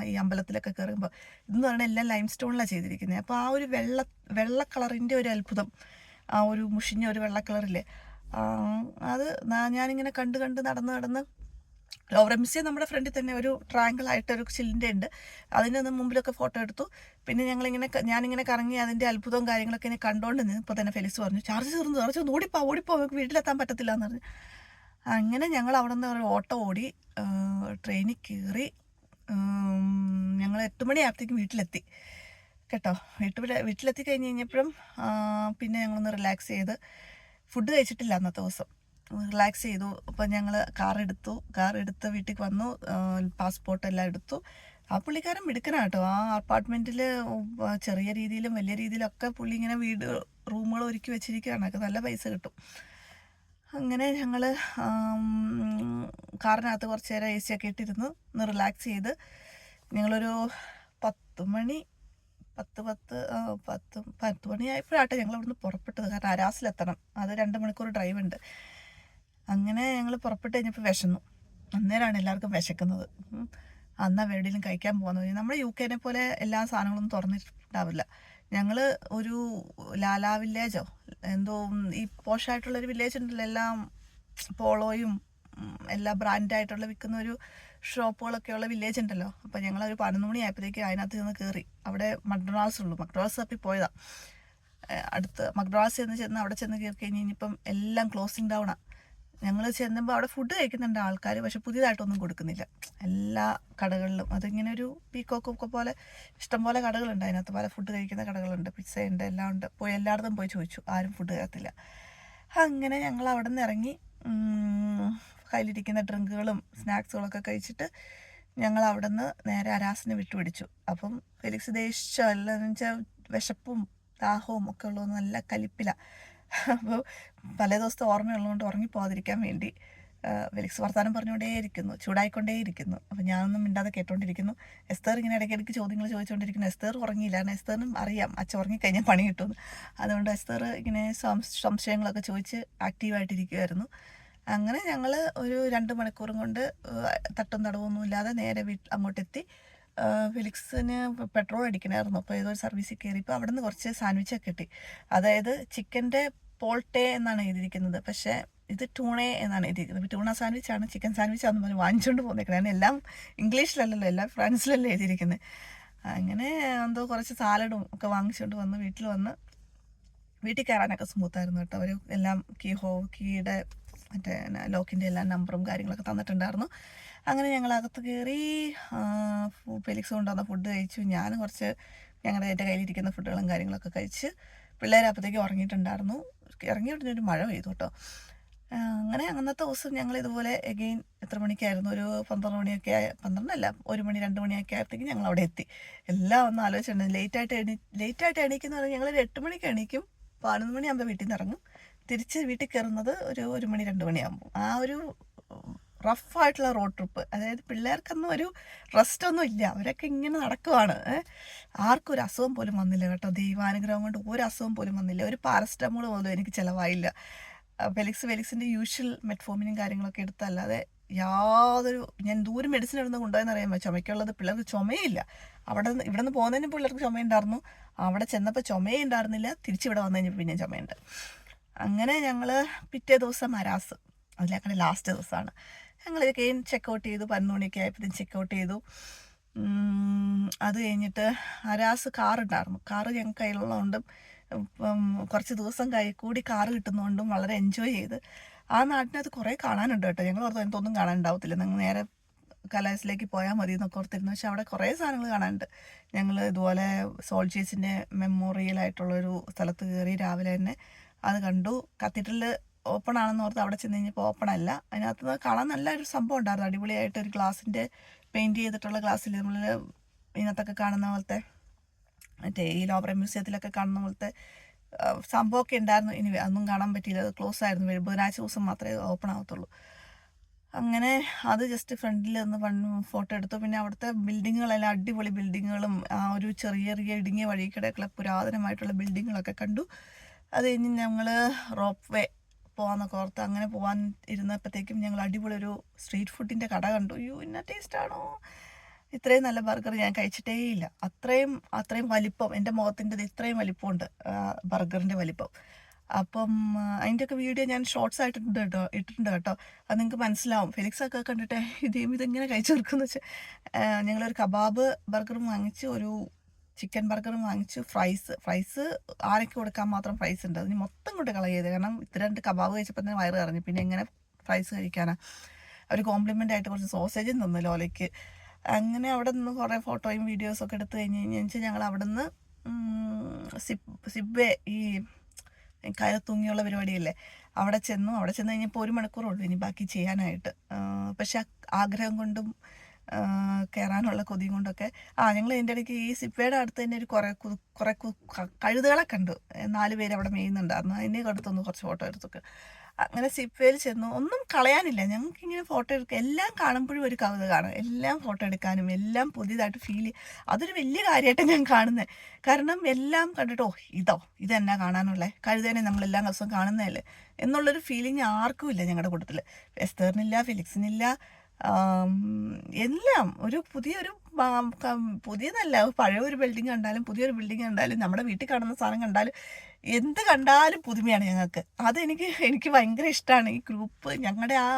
ഈ അമ്പലത്തിലൊക്കെ കയറുമ്പോൾ ഇതെന്ന് പറഞ്ഞാൽ എല്ലാം ലൈം സ്റ്റോണിലാണ് ചെയ്തിരിക്കുന്നത്. അപ്പോൾ ആ ഒരു വെള്ള കളറിൻ്റെ ഒരു അത്ഭുതം, ആ ഒരു മുഷിഞ്ഞ ഒരു വെള്ള കളറില്ലേ, അത് ഞാനിങ്ങനെ കണ്ട് നടന്ന് ലോവർ മ്യൂസിയം നമ്മുടെ ഫ്രണ്ടിൽ തന്നെ ഒരു ട്രയാങ്കിളായിട്ടൊരു ചില്ലിൻ്റെ ഉണ്ട്. അതിൻ്റെ മുമ്പിലൊക്കെ ഫോട്ടോ എടുത്തു. പിന്നെ ഞാനിങ്ങനെ കറങ്ങി അതിൻ്റെ അത്ഭുതവും കാര്യങ്ങളൊക്കെ ഇങ്ങനെ കണ്ടുകൊണ്ട് നിന്ന് ഇപ്പോൾ തന്നെ ഫെലിക്സ് പറഞ്ഞു, ചാർജ് തീർന്നു, ഓടിപ്പോ നമുക്ക് വീട്ടിലെത്താൻ പറ്റത്തില്ല എന്ന് പറഞ്ഞു. അങ്ങനെ ഞങ്ങൾ അവിടെ നിന്ന് ഒരു ഓട്ടോ ഓടി ട്രെയിനിൽ കയറി. ഞങ്ങൾ 8 മണിയായപ്പോഴത്തേക്കും വീട്ടിലെത്തി കേട്ടോ. വീട്ടിലെത്തി കഴിഞ്ഞപ്പോഴും പിന്നെ ഞങ്ങളൊന്ന് റിലാക്സ് ചെയ്ത്, ഫുഡ് കഴിച്ചിട്ടില്ല അന്നത്തെ ദിവസം, റിലാക്സ് ചെയ്തു. അപ്പം ഞങ്ങൾ കാറെടുത്ത് വീട്ടിൽ വന്നു. പാസ്പോർട്ട് എല്ലാം എടുത്തു. ആ പുള്ളിക്കാരൻ മിടുക്കനാണ് കേട്ടോ. ആ അപ്പാർട്ട്മെൻറ്റിൽ ചെറിയ രീതിയിലും വലിയ രീതിയിലൊക്കെ പുള്ളി ഇങ്ങനെ റൂമുകൾ ഒരുക്കി വെച്ചിരിക്കുകയാണ്. നല്ല പൈസ കിട്ടും. അങ്ങനെ ഞങ്ങൾ കാറിനകത്ത് കുറച്ച് നേരം AC ഒക്കെ ഇട്ടിരുന്ന് ഒന്ന് റിലാക്സ് ചെയ്ത് ഞങ്ങളൊരു 10 മണി 10 മണിയായപ്പോഴാട്ടെ ഞങ്ങൾ അവിടുന്ന് പുറപ്പെട്ടത്. കാരണം അരാസിലെത്തണം, അത് 2 മണിക്കൂർ ഡ്രൈവ് ഉണ്ട്. അങ്ങനെ ഞങ്ങൾ പുറപ്പെട്ട് കഴിഞ്ഞപ്പോൾ വിശന്നു. അന്നേരമാണ് എല്ലാവർക്കും വിശക്കുന്നത്. അന്നാ എവിടെയെങ്കിലും കഴിക്കാൻ പോകുന്നത്. നമ്മുടെ UK പോലെ എല്ലാ സാധനങ്ങളൊന്നും തുറന്നിട്ടുണ്ടാവില്ല. ഞങ്ങൾ ഒരു ലാലാ വില്ലേജോ എന്തോ ഈ പോഷായിട്ടുള്ളൊരു വില്ലേജ് ഉണ്ടല്ലോ, എല്ലാം പോളോയും എല്ലാ ബ്രാൻഡായിട്ടുള്ള വിൽക്കുന്ന ഒരു ഷോപ്പുകളൊക്കെ ഉള്ള വില്ലേജ് ഉണ്ടല്ലോ. അപ്പോൾ ഞങ്ങളൊരു 11 മണിയായപ്പോഴത്തേക്ക് അതിനകത്ത് നിന്ന് കയറി. അവിടെ മക്ഡൊണാൾഡ്സ് ഉള്ളൂ. മക്ഡൊണാൾഡ്സ് തപ്പി പോയതാണ്. അടുത്ത് മക്ഡൊണാൾഡ്സ് ചെന്ന് അവിടെ ചെന്ന് കയറി കഴിഞ്ഞ് ഇനിയിപ്പം എല്ലാം ക്ലോസിങ് ഡൗണാണ്. ഞങ്ങൾ ചെന്നുമ്പോൾ അവിടെ ഫുഡ് കഴിക്കുന്നുണ്ട് ആൾക്കാർ, പക്ഷെ പുതിയതായിട്ടൊന്നും കൊടുക്കുന്നില്ല. എല്ലാ കടകളിലും അതിങ്ങനെ ഒരു പീക്കോക്കൊക്കെ പോലെ ഇഷ്ടംപോലെ കടകളുണ്ട്. അതിനകത്ത് പല ഫുഡ് കഴിക്കുന്ന കടകളുണ്ട്, പിസ്സയുണ്ട്, എല്ലാം ഉണ്ട്. എല്ലായിടത്തും പോയി ചോദിച്ചു, ആരും ഫുഡ് തരത്തില്ല. അങ്ങനെ ഞങ്ങൾ അവിടെ നിന്ന് ഇറങ്ങി കയ്യിലിരിക്കുന്ന ഡ്രിങ്കുകളും സ്നാക്സുകളൊക്കെ കഴിച്ചിട്ട് ഞങ്ങൾ അവിടെ നിന്ന് നേരെ അരാസിനെ വിട്ടുപിടിച്ചു. അപ്പം ഫെലിക്സ് ദേഷ്യം അല്ലെന്ന് വെച്ചാൽ വിശപ്പും ദാഹവും ഒക്കെ ഉള്ളത് നല്ല കലിപ്പിലാണ്. അപ്പോൾ പല ദിവസത്തെ ഓർമ്മയുള്ളതുകൊണ്ട് ഉറങ്ങിപ്പോകാതിരിക്കാൻ വേണ്ടി ഫെലിക്സ് വർത്താനം പറഞ്ഞുകൊണ്ടേയിരിക്കുന്നു, ചൂടായിക്കൊണ്ടേയിരിക്കുന്നു. അപ്പോൾ ഞാനൊന്നും മിണ്ടാതെ കേട്ടോണ്ടിരിക്കുന്നു. എസ്തർ ഇങ്ങനെ ഇടയ്ക്കിടയ്ക്ക് ചോദ്യങ്ങൾ ചോദിച്ചുകൊണ്ടിരിക്കുന്നു. എസ്തർ ഉറങ്ങിയില്ല, കാരണം എസ്തറിനും അറിയാം അച്ഛൻ ഉറങ്ങിക്കഴിഞ്ഞാൽ പണി കിട്ടുമെന്ന്. അതുകൊണ്ട് എസ്തർ ഇങ്ങനെ സംശയങ്ങളൊക്കെ ചോദിച്ച് ആക്റ്റീവായിട്ടിരിക്കുമായിരുന്നു. അങ്ങനെ ഞങ്ങൾ ഒരു 2 മണിക്കൂറും കൊണ്ട് തട്ടും തടവൊന്നും ഇല്ലാതെ നേരെ അങ്ങോട്ടെത്തി. ഫെലിക്സിന് പെട്രോൾ അടിക്കണമായിരുന്നു. അപ്പോൾ ഏതോ ഒരു സർവീസിൽ കയറിയപ്പോൾ അവിടെ നിന്ന് കുറച്ച് സാൻഡ്വിച്ചൊക്കെ കിട്ടി. അതായത് ചിക്കൻ്റെ പോൾട്ടേ എന്നാണ് എഴുതിയിരിക്കുന്നത്, പക്ഷേ ഇത് ടൂണേ എന്നാണ് എഴുതിയിരിക്കുന്നത്. ടൂണ സാൻഡ്വിച്ചാണ്, ചിക്കൻ സാൻഡ്വിച്ചാണെന്ന് പറഞ്ഞ് വാങ്ങിച്ചുകൊണ്ട് പോകുന്നേക്കണം. കാരണം എല്ലാം ഇംഗ്ലീഷിലല്ലല്ലോ, എല്ലാം ഫ്രാൻസിലല്ലേ എഴുതിയിരിക്കുന്നത്. അങ്ങനെ എന്തോ കുറച്ച് സാലഡും ഒക്കെ വാങ്ങിച്ചുകൊണ്ട് വന്ന് വീട്ടിൽ കയറാനൊക്കെ സ്മൂത്തായിരുന്നു കേട്ടോ. അവർ എല്ലാം കീയുടെ മറ്റേ ലോക്കിൻ്റെ എല്ലാ നമ്പറും കാര്യങ്ങളൊക്കെ തന്നിട്ടുണ്ടായിരുന്നു. അങ്ങനെ ഞങ്ങൾ അകത്ത് കയറി ഫെലിക്സ് കൊണ്ടുവന്ന ഫുഡ് കഴിച്ചു. ഞാൻ കുറച്ച് എൻ്റെ കയ്യിലിരിക്കുന്ന ഫുഡുകളും കാര്യങ്ങളൊക്കെ കഴിച്ച് പിള്ളേർ അപ്പോഴത്തേക്ക് ഉറങ്ങിയിട്ടുണ്ടായിരുന്നു. ഇറങ്ങി ഉടനെ മഴ പെയ്തു കേട്ടോ. അങ്ങനെ അന്നത്തെ ദിവസം ഞങ്ങൾ ഇതുപോലെ എഗെയിൻ എത്ര മണിക്കായിരുന്നു, ഒരു 12 മണിയൊക്കെ 1 മണി 2 മണിയൊക്കെ ആയപ്പോഴത്തേക്കും ഞങ്ങൾ അവിടെ എത്തി. എല്ലാം ഒന്ന് ആലോചിച്ചിട്ടുണ്ട്. ലേറ്റായിട്ട് എണീക്കുന്ന പറഞ്ഞാൽ ഞങ്ങളൊരു 8 മണിക്ക് എണീക്കും, 11 മണിയാകുമ്പോൾ വീട്ടിൽ നിന്ന് ഇറങ്ങും. തിരിച്ച് വീട്ടിൽ കയറുന്നത് ഒരു 1 മണി 2 മണിയാകുമ്പോൾ. ആ ഒരു റഫായിട്ടുള്ള റോഡ് ട്രിപ്പ്. അതായത് പിള്ളേർക്കൊന്നും ഒരു റെസ്റ്റൊന്നും ഇല്ല, അവരൊക്കെ ഇങ്ങനെ നടക്കുവാണ്. ആർക്കും ഒരു അസുഖം പോലും വന്നില്ല കേട്ടോ. ദൈവാനുഗ്രഹം കൊണ്ട് ഒരു അസുഖം പോലും വന്നില്ല. ഒരു പാരസ്റ്റമോൾ പോലും എനിക്ക് ചിലവായില്ല. ഫെലിക്സിൻ്റെ യൂഷ്വൽ മെറ്റ്ഫോമിനും കാര്യങ്ങളൊക്കെ എടുത്തല്ലാതെ യാതൊരു, ഞാൻ ദൂരം മെഡിസിൻ ഇടുന്ന കൊണ്ടുപോയെന്ന് അറിയാമോ. ചുമയ്ക്കുള്ളത് പിള്ളേർക്ക് ചുമയില്ല. ഇവിടെ നിന്ന് പോകുന്നതിന് പിള്ളേർക്ക് ചുമയുണ്ടായിരുന്നു, അവിടെ ചെന്നപ്പോൾ ചുമയേ ഉണ്ടായിരുന്നില്ല. തിരിച്ചിവിടെ വന്നു കഴിഞ്ഞപ്പോൾ പിന്നെ ചുമയുണ്ട്. അങ്ങനെ ഞങ്ങൾ പിറ്റേ ദിവസം അരാസ്, അതിലേക്കാണ് ലാസ്റ്റ് ദിവസമാണ്. ഞങ്ങൾ ചെക്കൗട്ട് ചെയ്തു. 11 മണിയൊക്കെ ആയപ്പോഴത്തേക്കും ചെക്കൗട്ട് ചെയ്തു. അത് കഴിഞ്ഞിട്ട് അരാസ് കാറുണ്ടായിരുന്നു. കാറ് ഞങ്ങൾക്ക് കയ്യിലുള്ളതുകൊണ്ടും കുറച്ച് ദിവസം കൂടി കാറ് കിട്ടുന്നതുകൊണ്ടും വളരെ എൻജോയ് ചെയ്ത്. ആ നാട്ടിനകത്ത് കുറേ കാണാനുണ്ട് കേട്ടോ. ഞങ്ങൾ ഓർത്ത് എന്തൊന്നും കാണാനുണ്ടാവത്തില്ല, നിങ്ങൾ നേരെ കലാസിലേക്ക് പോയാൽ മതി എന്നൊക്കെ ഓർത്തിരുന്നു. പക്ഷെ അവിടെ കുറേ സാധനങ്ങൾ കാണാനുണ്ട്. ഞങ്ങൾ ഇതുപോലെ സോൾജേഴ്സിൻ്റെ മെമ്മോറിയലായിട്ടുള്ളൊരു സ്ഥലത്ത് കയറി രാവിലെ തന്നെ അത് കണ്ടു. കത്തീഡ്രൽ ഓപ്പൺ ആണെന്ന് ഓർത്ത് അവിടെ ചെന്ന് കഴിഞ്ഞപ്പോൾ ഓപ്പൺ അല്ല. അതിനകത്ത് കാണാൻ നല്ലൊരു സംഭവം ഉണ്ടായിരുന്നു. അടിപൊളിയായിട്ട് ഒരു ഗ്ലാസിൻ്റെ പെയിൻറ്റ് ചെയ്തിട്ടുള്ള ഗ്ലാസ്സിൽ നമ്മൾ ഇതിനകത്തൊക്കെ കാണുന്ന പോലത്തെ, മറ്റേ ഈ ലോവർ മ്യൂസിയത്തിലൊക്കെ കാണുന്ന പോലത്തെ സംഭവമൊക്കെ ഉണ്ടായിരുന്നു. ഇനി അതൊന്നും കാണാൻ പറ്റിയില്ല, അത് ക്ലോസ് ആയിരുന്നു. ബുധനാഴ്ച ദിവസം മാത്രമേ ഓപ്പൺ ആവത്തുള്ളൂ. അങ്ങനെ അത് ജസ്റ്റ് ഫ്രണ്ടിൽ നിന്ന് ഫോട്ടോ എടുത്തു. പിന്നെ അവിടുത്തെ ബിൽഡിങ്ങുകളെല്ലാം അടിപൊളി ബിൽഡിങ്ങുകളും ആ ഒരു ചെറിയ ഇടുങ്ങിയ വഴിക്കിടക്കുള്ള പുരാതനമായിട്ടുള്ള ബിൽഡിങ്ങുകളൊക്കെ കണ്ടു. അത് കഴിഞ്ഞ് ഞങ്ങൾ റോപ്പ് വേ പോകാമെന്നൊക്കെ ഓർത്ത് അങ്ങനെ പോകാൻ ഇരുന്നപ്പോഴത്തേക്കും ഞങ്ങൾ അടിപൊളി ഒരു സ്ട്രീറ്റ് ഫുഡിൻ്റെ കട കണ്ടു. ഇന്ന ടേസ്റ്റാണോ, ഇത്രയും നല്ല ബർഗർ ഞാൻ കഴിച്ചിട്ടേ ഇല്ല. അത്രയും വലിപ്പം, എൻ്റെ മുഖത്തിൻ്റെ ഇത്രയും വലിപ്പമുണ്ട് ബർഗറിൻ്റെ വലിപ്പം. അപ്പം അതിൻ്റെയൊക്കെ വീഡിയോ ഞാൻ ഷോർട്സ് ആയിട്ട് ഇട്ടിട്ടുണ്ട് കേട്ടോ. അത് നിങ്ങൾക്ക് മനസ്സിലാവും. ഫെലിക്സൊക്കെ കണ്ടിട്ട് ഇതെങ്ങനെ കഴിച്ചു തീർക്കുമെന്ന് വെച്ചാൽ, ഞങ്ങളൊരു കബാബ് ബർഗറും വാങ്ങിച്ചു, ഒരു ചിക്കൻ ബർഗറും വാങ്ങിച്ചു. ഫ്രൈസ് ആരൊക്കെ കൊടുക്കാൻ മാത്രം ഫ്രൈസ് ഉണ്ട്, അതിന് മൊത്തം കൊണ്ട് കളയത്. കാരണം 2 കബാബ് കഴിച്ചപ്പോൾ തന്നെ വയറ് കറങ്ങി, പിന്നെ എങ്ങനെ ഫ്രൈസ് കഴിക്കാനാണ്. അവർ കോംപ്ലിമെൻ്റ് ആയിട്ട് കുറച്ച് സോസേജും തന്നു ലോലയ്ക്ക്. അങ്ങനെ അവിടെ നിന്ന് കുറേ ഫോട്ടോയും വീഡിയോസൊക്കെ എടുത്ത് കഴിഞ്ഞാൽ ഞങ്ങൾ അവിടെ നിന്ന് സിബ്വേ ഈ കയത്തൂങ്ങിയുള്ള പരിപാടിയല്ലേ, അവിടെ ചെന്ന് കഴിഞ്ഞപ്പോൾ 1 മണിക്കൂറുള്ളൂ ഇനി ബാക്കി ചെയ്യാനായിട്ട്. പക്ഷെ ആഗ്രഹം കൊണ്ടും കയറാനുള്ള കൊതിയും കൊണ്ടൊക്കെ ഞങ്ങൾ ഇതിൻ്റെ ഇടയ്ക്ക് ഈ സിപ്വേയുടെ അടുത്ത് തന്നെ ഒരു കുറേ കഴുതുകളെ കണ്ടു. 4 പേര് അവിടെ മേയുന്നുണ്ടായിരുന്നു. അതിനെ അടുത്തൊന്ന് കുറച്ച് ഫോട്ടോ എടുത്തൊക്കെ അങ്ങനെ സിപ്വേയിൽ ചെന്നു. ഒന്നും കളയാനില്ല, ഞങ്ങൾക്കിങ്ങനെ ഫോട്ടോ എടുക്കുക, എല്ലാം കാണുമ്പോഴും ഒരു കൗതുകമാണ്. എല്ലാം ഫോട്ടോ എടുക്കാനും എല്ലാം പുതിയതായിട്ട് ഫീൽ ചെയ്യും. അതൊരു വലിയ കാര്യമായിട്ട് ഞാൻ കാണുന്നത്. കാരണം എല്ലാം കണ്ടിട്ടോ ഇതെന്നാ കാണാനുള്ളത്, കഴുതേനെ നമ്മളെല്ലാം ദിവസവും കാണുന്നതല്ലേ എന്നുള്ളൊരു ഫീലിംഗ് ആർക്കും ഇല്ല ഞങ്ങളുടെ കൂട്ടത്തിൽ. എസ്തേറിനില്ല, ഫെലിക്സിനില്ല. എല്ലാം ഒരു പുതിയതല്ല, പഴയ ഒരു ബിൽഡിംഗ് കണ്ടാലും പുതിയൊരു ബിൽഡിംഗ് കണ്ടാലും നമ്മുടെ വീട്ടിൽ കാണുന്ന സാധനം കണ്ടാലും എന്ത് കണ്ടാലും പുതുമയാണ് ഞങ്ങൾക്ക്. എനിക്ക് ഭയങ്കര ഇഷ്ടമാണ് ഈ ഗ്രൂപ്പ്. ഞങ്ങളുടെ ആ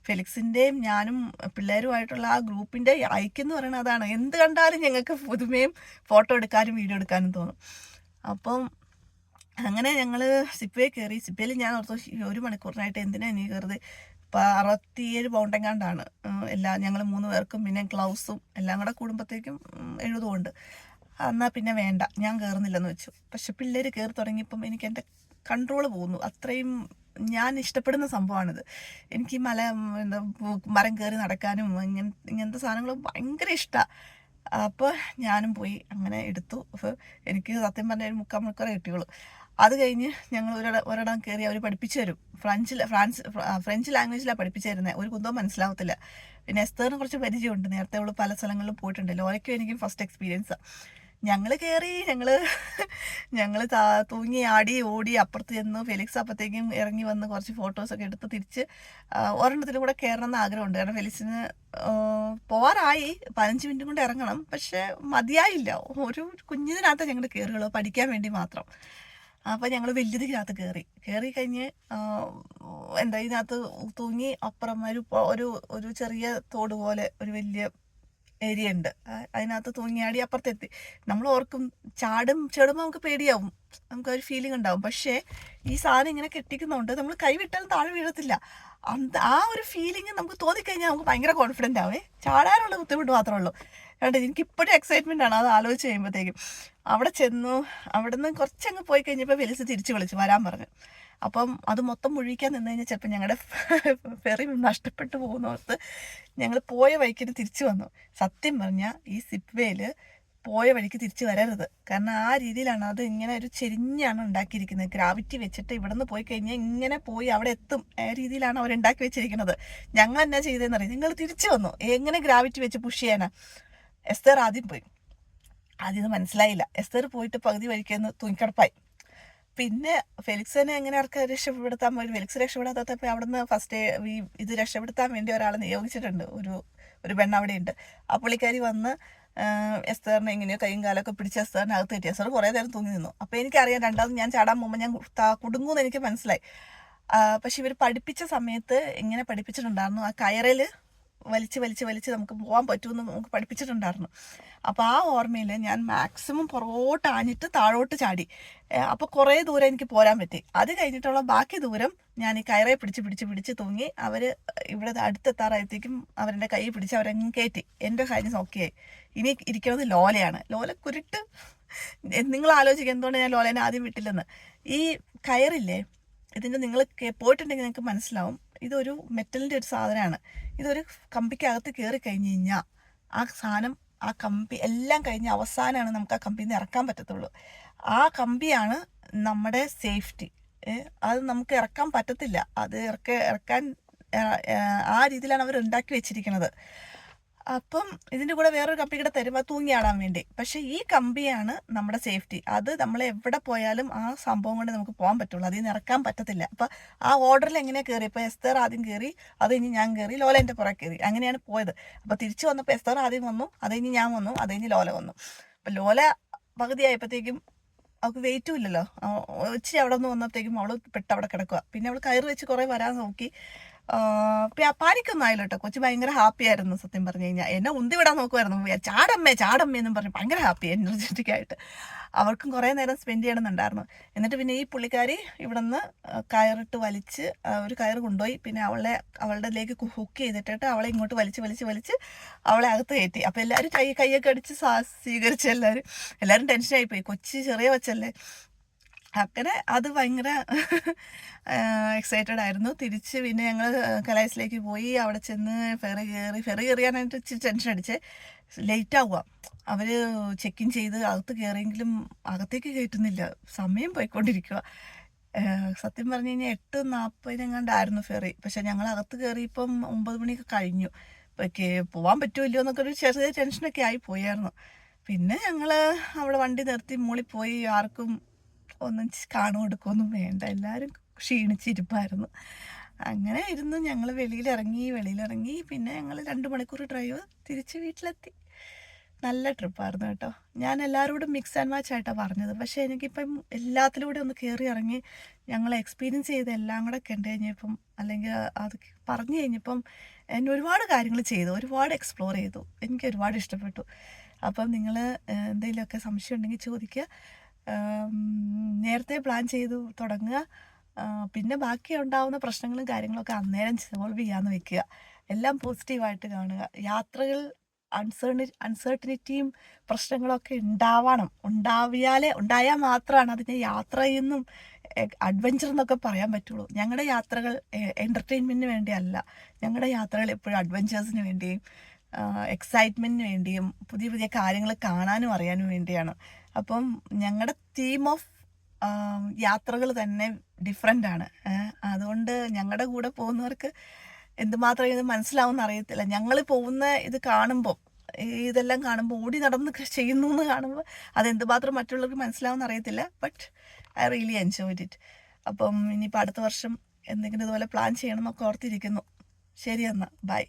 ഫെലിക്സിൻ്റെയും ഞാനും പിള്ളേരുമായിട്ടുള്ള ആ ഗ്രൂപ്പിൻ്റെ ഐക്യം എന്ന് പറയുന്നത് അതാണ്. എന്ത് കണ്ടാലും ഞങ്ങൾക്ക് പുതുമയും ഫോട്ടോ എടുക്കാനും വീഡിയോ എടുക്കാനും തോന്നും. അപ്പം അങ്ങനെ ഞങ്ങൾ സിപ്വേ കയറി. സിപ്വയിൽ ഞാൻ ഓർത്തു 1 മണിക്കൂറിനായിട്ട് എന്തിനാ നീ കയറുന്നത്, 67 പൗണ്ടെങ്ങാണ്ടാണ് എല്ലാം ഞങ്ങൾ 3 പേർക്കും, പിന്നെ ഗ്ലൗസും എല്ലാം കൂടെ കൂടുമ്പോഴത്തേക്കും 70 ഉണ്ട്. എന്നാൽ പിന്നെ വേണ്ട, ഞാൻ കയറുന്നില്ലെന്ന് വെച്ചു. പക്ഷെ പിള്ളേർ കയറി തുടങ്ങിയപ്പം എനിക്ക് എൻ്റെ കൺട്രോൾ പോകുന്നു. അത്രയും ഞാൻ ഇഷ്ടപ്പെടുന്ന സംഭവമാണിത്. എനിക്ക് മരം കയറി നടക്കാനും ഇങ്ങനത്തെ സാധനങ്ങൾ ഭയങ്കര ഇഷ്ടമാണ്. അപ്പോൾ ഞാനും പോയി അങ്ങനെ എടുത്തു. എനിക്ക് സത്യം പറഞ്ഞാൽ 3/4 മണിക്കൂറേ കിട്ടിയുള്ളൂ. അത് കഴിഞ്ഞ് ഞങ്ങൾ ഒരിടം കയറി അവർ പഠിപ്പിച്ചു തരും. ഫ്രഞ്ച് ലാംഗ്വേജിലാണ് പഠിപ്പിച്ചു തരുന്നത്. ഒരു കുന്തവും മനസ്സിലാവത്തില്ല. പിന്നെ എസ്തേറിന് കുറച്ച് പരിചയമുണ്ട്, നേരത്തെ അവൾ പല സ്ഥലങ്ങളിലും പോയിട്ടുണ്ട്. ലോലയ്ക്കും എനിക്കും ഫസ്റ്റ് എക്സ്പീരിയൻസാണ്. ഞങ്ങൾ കയറി, ഞങ്ങൾ തൂങ്ങി ആടി ഓടി അപ്പുറത്ത് ചെന്നു. ഫെലിക്സ് അപ്പത്തേക്കും ഇറങ്ങി വന്ന് കുറച്ച് ഫോട്ടോസൊക്കെ എടുത്ത് തിരിച്ച് ഒരെണ്ണത്തിലും കൂടെ കയറണം എന്ന് ആഗ്രഹമുണ്ട്. കാരണം ഫെലിക്സിന് പോവാറായി, 15 മിനിറ്റ് കൊണ്ട് ഇറങ്ങണം. പക്ഷെ മതിയായില്ല, ഒരു കുഞ്ഞിതിനകത്ത് ഞങ്ങൾ കയറുകളോ പഠിക്കാൻ വേണ്ടി മാത്രം. അപ്പോൾ ഞങ്ങൾ വലിയതിനകത്ത് കയറി കഴിഞ്ഞ് ഇതിനകത്ത് തൂങ്ങി അപ്പുറം ഒരു ചെറിയ തോട് പോലെ ഒരു വലിയ ഏരിയ ഉണ്ട്. അതിനകത്ത് തൂങ്ങിയാടി അപ്പുറത്തെത്തി. നമ്മൾ ഓർക്കും ചാടുമ്പോൾ നമുക്ക് പേടിയാവും, നമുക്കൊരു ഫീലിംഗ് ഉണ്ടാവും. പക്ഷേ ഈ സാധനം ഇങ്ങനെ കെട്ടിക്കുന്നുണ്ട്, നമ്മൾ കൈവിട്ടാലും താഴെ വീഴത്തില്ല. ആ ഒരു ഫീലിംഗ് നമുക്ക് തോന്നിക്കഴിഞ്ഞാൽ നമുക്ക് ഭയങ്കര കോൺഫിഡൻ്റ് ആവേ. ചാടാനുള്ള ബുദ്ധിമുട്ട് മാത്രമേ ഉള്ളൂ. എനിക്കിപ്പോഴും എക്സൈറ്റ്മെൻ്റ് ആണ് അത് ആലോചിച്ച് കഴിയുമ്പോഴത്തേക്കും. അവിടെ ചെന്നു. അവിടെ നിന്ന് കുറച്ചങ്ങ് പോയി കഴിഞ്ഞപ്പോൾ ഫെലിക്സ് തിരിച്ച് വിളിച്ചു വരാൻ പറഞ്ഞു. അപ്പം അത് മൊത്തം മുഴിക്കാൻ നിന്ന് കഴിഞ്ഞാൽ ചിലപ്പോൾ ഞങ്ങളുടെ ഫെറി നഷ്ടപ്പെട്ടു പോകുന്നോർത്ത് ഞങ്ങൾ പോയ വഴിക്ക് തിരിച്ചു വന്നു. സത്യം പറഞ്ഞാൽ ഈ സിപ്വേയിൽ പോയ വഴിക്ക് തിരിച്ചു വരരുത്. കാരണം ആ രീതിയിലാണ് അത് ഇങ്ങനെ ഒരു ചെരിഞ്ഞാണ് ഉണ്ടാക്കിയിരിക്കുന്നത്. ഗ്രാവിറ്റി വെച്ചിട്ട് ഇവിടെ നിന്ന് പോയി കഴിഞ്ഞാൽ ഇങ്ങനെ പോയി അവിടെ എത്തും. ആ രീതിയിലാണ് അവരുണ്ടാക്കി വെച്ചിരിക്കുന്നത്. ഞങ്ങൾ എന്നാ ചെയ്തതെന്ന് അറിയാം, ഞങ്ങൾ തിരിച്ചു വന്നു. എങ്ങനെ ഗ്രാവിറ്റി വെച്ച് പുഷ് ചെയ്യാനാ? എസ്തേർ ആദ്യം പോയി. ആദ്യം മനസ്സിലായില്ല. എസ്തേർ പോയിട്ട് പകുതി വഴിക്കുന്ന തൂങ്ങിക്കിടപ്പായി. പിന്നെ ഫെലിക്സിനെ എങ്ങനെ രക്ഷപ്പെടുത്താൻ പോയി. ഫെലിക്സ് രക്ഷപ്പെടാത്തപ്പോൾ അവിടുന്ന് ഫസ്റ്റ് ഇത് രക്ഷപ്പെടുത്താൻ വേണ്ടി ഒരാളെ നിയോഗിച്ചിട്ടുണ്ട്. ഒരു പെണ്ണ് അവിടെ ഉണ്ട്. ആ പുള്ളിക്കാരി വന്ന് എസ്തേറിനെ ഇങ്ങനെയോ കൈയും കാലൊക്കെ പിടിച്ച് എസ്തേറിനെ അകത്ത് കയറ്റി. എസ്തേർ കുറേ നേരം തൂങ്ങി നിന്നു. അപ്പോൾ എനിക്കറിയാം രണ്ടാമത് ഞാൻ ചാടാൻ പോകുമ്പോൾ ഞാൻ കുടുങ്ങുമെന്ന് എനിക്ക് മനസ്സിലായി. പക്ഷെ ഇവർ പഠിപ്പിച്ച സമയത്ത് ഇങ്ങനെ പഠിപ്പിച്ചിട്ടുണ്ടായിരുന്നു. ആ കയറിൽ വലിച്ച് നമുക്ക് പോകാൻ പറ്റുമെന്ന് നമുക്ക് പഠിപ്പിച്ചിട്ടുണ്ടായിരുന്നു. അപ്പോൾ ആ ഓർമ്മയിൽ ഞാൻ മാക്സിമം പുറകോട്ട് ആഞ്ഞിട്ട് താഴോട്ട് ചാടി. അപ്പോൾ കുറേ ദൂരം എനിക്ക് പോരാൻ പറ്റി. അത് കഴിഞ്ഞിട്ടുള്ള ബാക്കി ദൂരം ഞാൻ ഈ കയറെ പിടിച്ച് തൂങ്ങി. അവർ ഇവിടെ അടുത്തെത്താറായത്തേക്കും അവരുടെ കൈ പിടിച്ച് അവരങ്ങ് കയറ്റി. എൻ്റെ കാര്യം ഓക്കെയായി. ഇനി ഇരിക്കുന്നത് ലോലയാണ്. ലോല കുരുട്ട്. നിങ്ങൾ ആലോചിക്കുക എന്തുകൊണ്ട് ഞാൻ ലോലേനെ ആദ്യം വിട്ടില്ലെന്ന്. ഈ കയറില്ലേ, ഇതിൻ്റെ നിങ്ങൾ പോയിട്ടുണ്ടെങ്കിൽ നിങ്ങൾക്ക് മനസ്സിലാവും. ഇതൊരു മെറ്റലിൻ്റെ ഒരു സാധനമാണ്. ഇതൊരു കമ്പിക്കകത്ത് കയറി കഴിഞ്ഞ് കഴിഞ്ഞാൽ ആ സാധനം, ആ കമ്പി എല്ലാം കഴിഞ്ഞ് അവസാനമാണ് നമുക്ക് ആ കമ്പിയിൽ നിന്ന് ഇറക്കാൻ പറ്റത്തുള്ളൂ. ആ കമ്പിയാണ് നമ്മുടെ സേഫ്റ്റി. അത് നമുക്ക് ഇറക്കാൻ പറ്റത്തില്ല. അത് ഇറക്കാൻ ആ രീതിയിലാണ് അവർ ഉണ്ടാക്കി വെച്ചിരിക്കുന്നത്. അപ്പം ഇതിൻ്റെ കൂടെ വേറൊരു കമ്പി കൂടെ തരും, അത് തൂങ്ങിയാടാൻ വേണ്ടി. പക്ഷേ ഈ കമ്പിയാണ് നമ്മുടെ സേഫ്റ്റി. അത് നമ്മൾ എവിടെ പോയാലും ആ സംഭവം കൊണ്ട് നമുക്ക് പോകാൻ പറ്റുള്ളൂ. അതിൽ നിന്ന് ഇറക്കാൻ പറ്റത്തില്ല. അപ്പം ആ ഓർഡറിൽ എങ്ങനെയാണ് കയറി? ഇപ്പോൾ എസ്തേർ ആദ്യം കയറി, അത് കഴിഞ്ഞ് ഞാൻ കയറി, ലോല എൻ്റെ പുറകെ കയറി. അങ്ങനെയാണ് പോയത്. അപ്പോൾ തിരിച്ചു വന്നപ്പോൾ എസ്തേർ ആദ്യം വന്നു, അത് കഴിഞ്ഞ് ഞാൻ വന്നു, അത് കഴിഞ്ഞ് ലോല വന്നു. അപ്പം ലോല പകുതിയായപ്പോഴത്തേക്കും അവൾക്ക് വെയിറ്റും ഇല്ലല്ലോ. ഇച്ചിരി അവിടെ നിന്ന് വന്നപ്പോഴത്തേക്കും അവൾ അവിടെ കിടക്കുക. പിന്നെ അവൾ കയറി വെച്ച് കുറേ വരാൻ നോക്കി. പാനിക്കൊന്നും ആയില്ല കേട്ടോ. കൊച്ചു ഭയങ്കര ഹാപ്പി ആയിരുന്നു. സത്യം പറഞ്ഞു കഴിഞ്ഞാൽ എന്നെ ഉന്തി വിടാൻ നോക്കുമായിരുന്നു. ചാടമ്മേ എന്നും പറഞ്ഞ് ഭയങ്കര ഹാപ്പി, എനർജറ്റിക് ആയിട്ട്. അവർക്കും കുറേ നേരം സ്പെൻഡ് ചെയ്യണമെന്നുണ്ടായിരുന്നു. എന്നിട്ട് പിന്നെ ഈ പുള്ളിക്കാരി ഇവിടെ നിന്ന് കയറിട്ട് വലിച്ച് ഒരു കയറ് കൊണ്ടുപോയി. പിന്നെ അവളുടെ ലേക്ക് ഹുക്ക് ചെയ്തിട്ടിട്ട് അവളെ ഇങ്ങോട്ട് വലിച്ച് അവളെ അകത്ത് കയറ്റി. അപ്പോൾ എല്ലാവരും കൈയൊക്കെ അടിച്ച് സ്വീകരിച്ച് എല്ലാവരും ടെൻഷനായിപ്പോയി. കൊച്ചി ചെറിയ കൊച്ചല്ലേ. അങ്ങനെ അത് ഭയങ്കര എക്സൈറ്റഡ് ആയിരുന്നു. തിരിച്ച് പിന്നെ ഞങ്ങൾ കലായ്സിലേക്ക് പോയി. അവിടെ ചെന്ന് ഫെറി കയറിയാനായിട്ട് ഇച്ചിരി ടെൻഷൻ അടിച്ചേ. ലേറ്റ് ആവുക, അവർ ചെക്ക് ഇൻ ചെയ്ത് അകത്ത് കയറിയെങ്കിലും അകത്തേക്ക് കയറ്റുന്നില്ല. സമയം പോയിക്കൊണ്ടിരിക്കുക. സത്യം പറഞ്ഞു കഴിഞ്ഞാൽ 8:40 ഫെറി. പക്ഷെ ഞങ്ങൾ അകത്ത് കയറിയപ്പം 9 മണിയൊക്കെ കഴിഞ്ഞു. പോവാൻ പറ്റുമോ ഇല്ലയോ എന്നൊക്കെ ഒരു ചെറിയ ടെൻഷനൊക്കെ ആയി പോയായിരുന്നു. പിന്നെ ഞങ്ങൾ അവിടെ വണ്ടി നിർത്തി മുകളിൽ പോയി. ആർക്കും ഒന്നും കാണും എടുക്കുകയൊന്നും വേണ്ട, എല്ലാവരും ക്ഷീണിച്ചിരിപ്പായിരുന്നു. അങ്ങനെ ഇരുന്ന് ഞങ്ങൾ വെളിയിലിറങ്ങി. പിന്നെ ഞങ്ങൾ 2 മണിക്കൂർ ഡ്രൈവ് തിരിച്ച് വീട്ടിലെത്തി. നല്ല ട്രിപ്പായിരുന്നു കേട്ടോ. ഞാൻ എല്ലാവരോടും മിക്സ് ആൻഡ് മാച്ച് ആയിട്ടാണ് പറഞ്ഞത്. പക്ഷേ എനിക്കിപ്പം എല്ലാത്തിലൂടെ ഒന്ന് കയറി ഇറങ്ങി ഞങ്ങൾ എക്സ്പീരിയൻസ് ചെയ്ത് എല്ലാം കൂടെ കണ്ടു കഴിഞ്ഞപ്പം, അല്ലെങ്കിൽ അത് പറഞ്ഞു കഴിഞ്ഞപ്പം എന്നെ ഒരുപാട് കാര്യങ്ങൾ ചെയ്തു, ഒരുപാട് എക്സ്പ്ലോർ ചെയ്തു. എനിക്ക് ഒരുപാട് ഇഷ്ടപ്പെട്ടു. അപ്പം നിങ്ങൾ എന്തെങ്കിലുമൊക്കെ സംശയം ഉണ്ടെങ്കിൽ ചോദിക്കുക. നേരത്തെ പ്ലാൻ ചെയ്തു തുടങ്ങുക. പിന്നെ ബാക്കി ഉണ്ടാവുന്ന പ്രശ്നങ്ങളും കാര്യങ്ങളൊക്കെ അന്നേരം സോൾവ് ചെയ്യാമെന്ന് വെക്കുക. എല്ലാം പോസിറ്റീവായിട്ട് കാണുക. യാത്രകൾ അൺസർട്ടനിറ്റിയും പ്രശ്നങ്ങളൊക്കെ ഉണ്ടായാൽ മാത്രമാണ് അതിനെ യാത്രയെന്നും അഡ്വഞ്ചർ എന്നൊക്കെ പറയാൻ പറ്റുള്ളൂ. ഞങ്ങളുടെ യാത്രകൾ എൻ്റർടൈൻമെൻറ്റിന് വേണ്ടിയല്ല. ഞങ്ങളുടെ യാത്രകൾ എപ്പോഴും അഡ്വഞ്ചേഴ്സിന് വേണ്ടിയും എക്സൈറ്റ്മെൻറ്റിന് വേണ്ടിയും പുതിയ പുതിയ കാര്യങ്ങൾ കാണാനും അറിയാനും വേണ്ടിയാണ്. അപ്പം ഞങ്ങളുടെ തീം ഓഫ് യാത്രകൾ തന്നെ ഡിഫറെൻ്റ് ആണ്. അതുകൊണ്ട് ഞങ്ങളുടെ കൂടെ പോകുന്നവർക്ക് എന്തുമാത്രം ഇത് മനസ്സിലാവുമെന്ന് അറിയത്തില്ല. ഞങ്ങൾ പോകുന്ന ഇതെല്ലാം കാണുമ്പോൾ ഓടി നടന്ന് ചെയ്യുന്നു എന്ന് കാണുമ്പോൾ അതെന്തുമാത്രം മറ്റുള്ളവർക്ക് മനസ്സിലാവുമെന്ന് അറിയത്തില്ല. But I really enjoyed it. അപ്പം ഇനിയിപ്പോൾ അടുത്ത വർഷം എന്തെങ്കിലും ഇതുപോലെ പ്ലാൻ ചെയ്യണം എന്നൊക്കെ ഓർത്തിരിക്കുന്നു. ശരി എന്നാൽ ബൈ.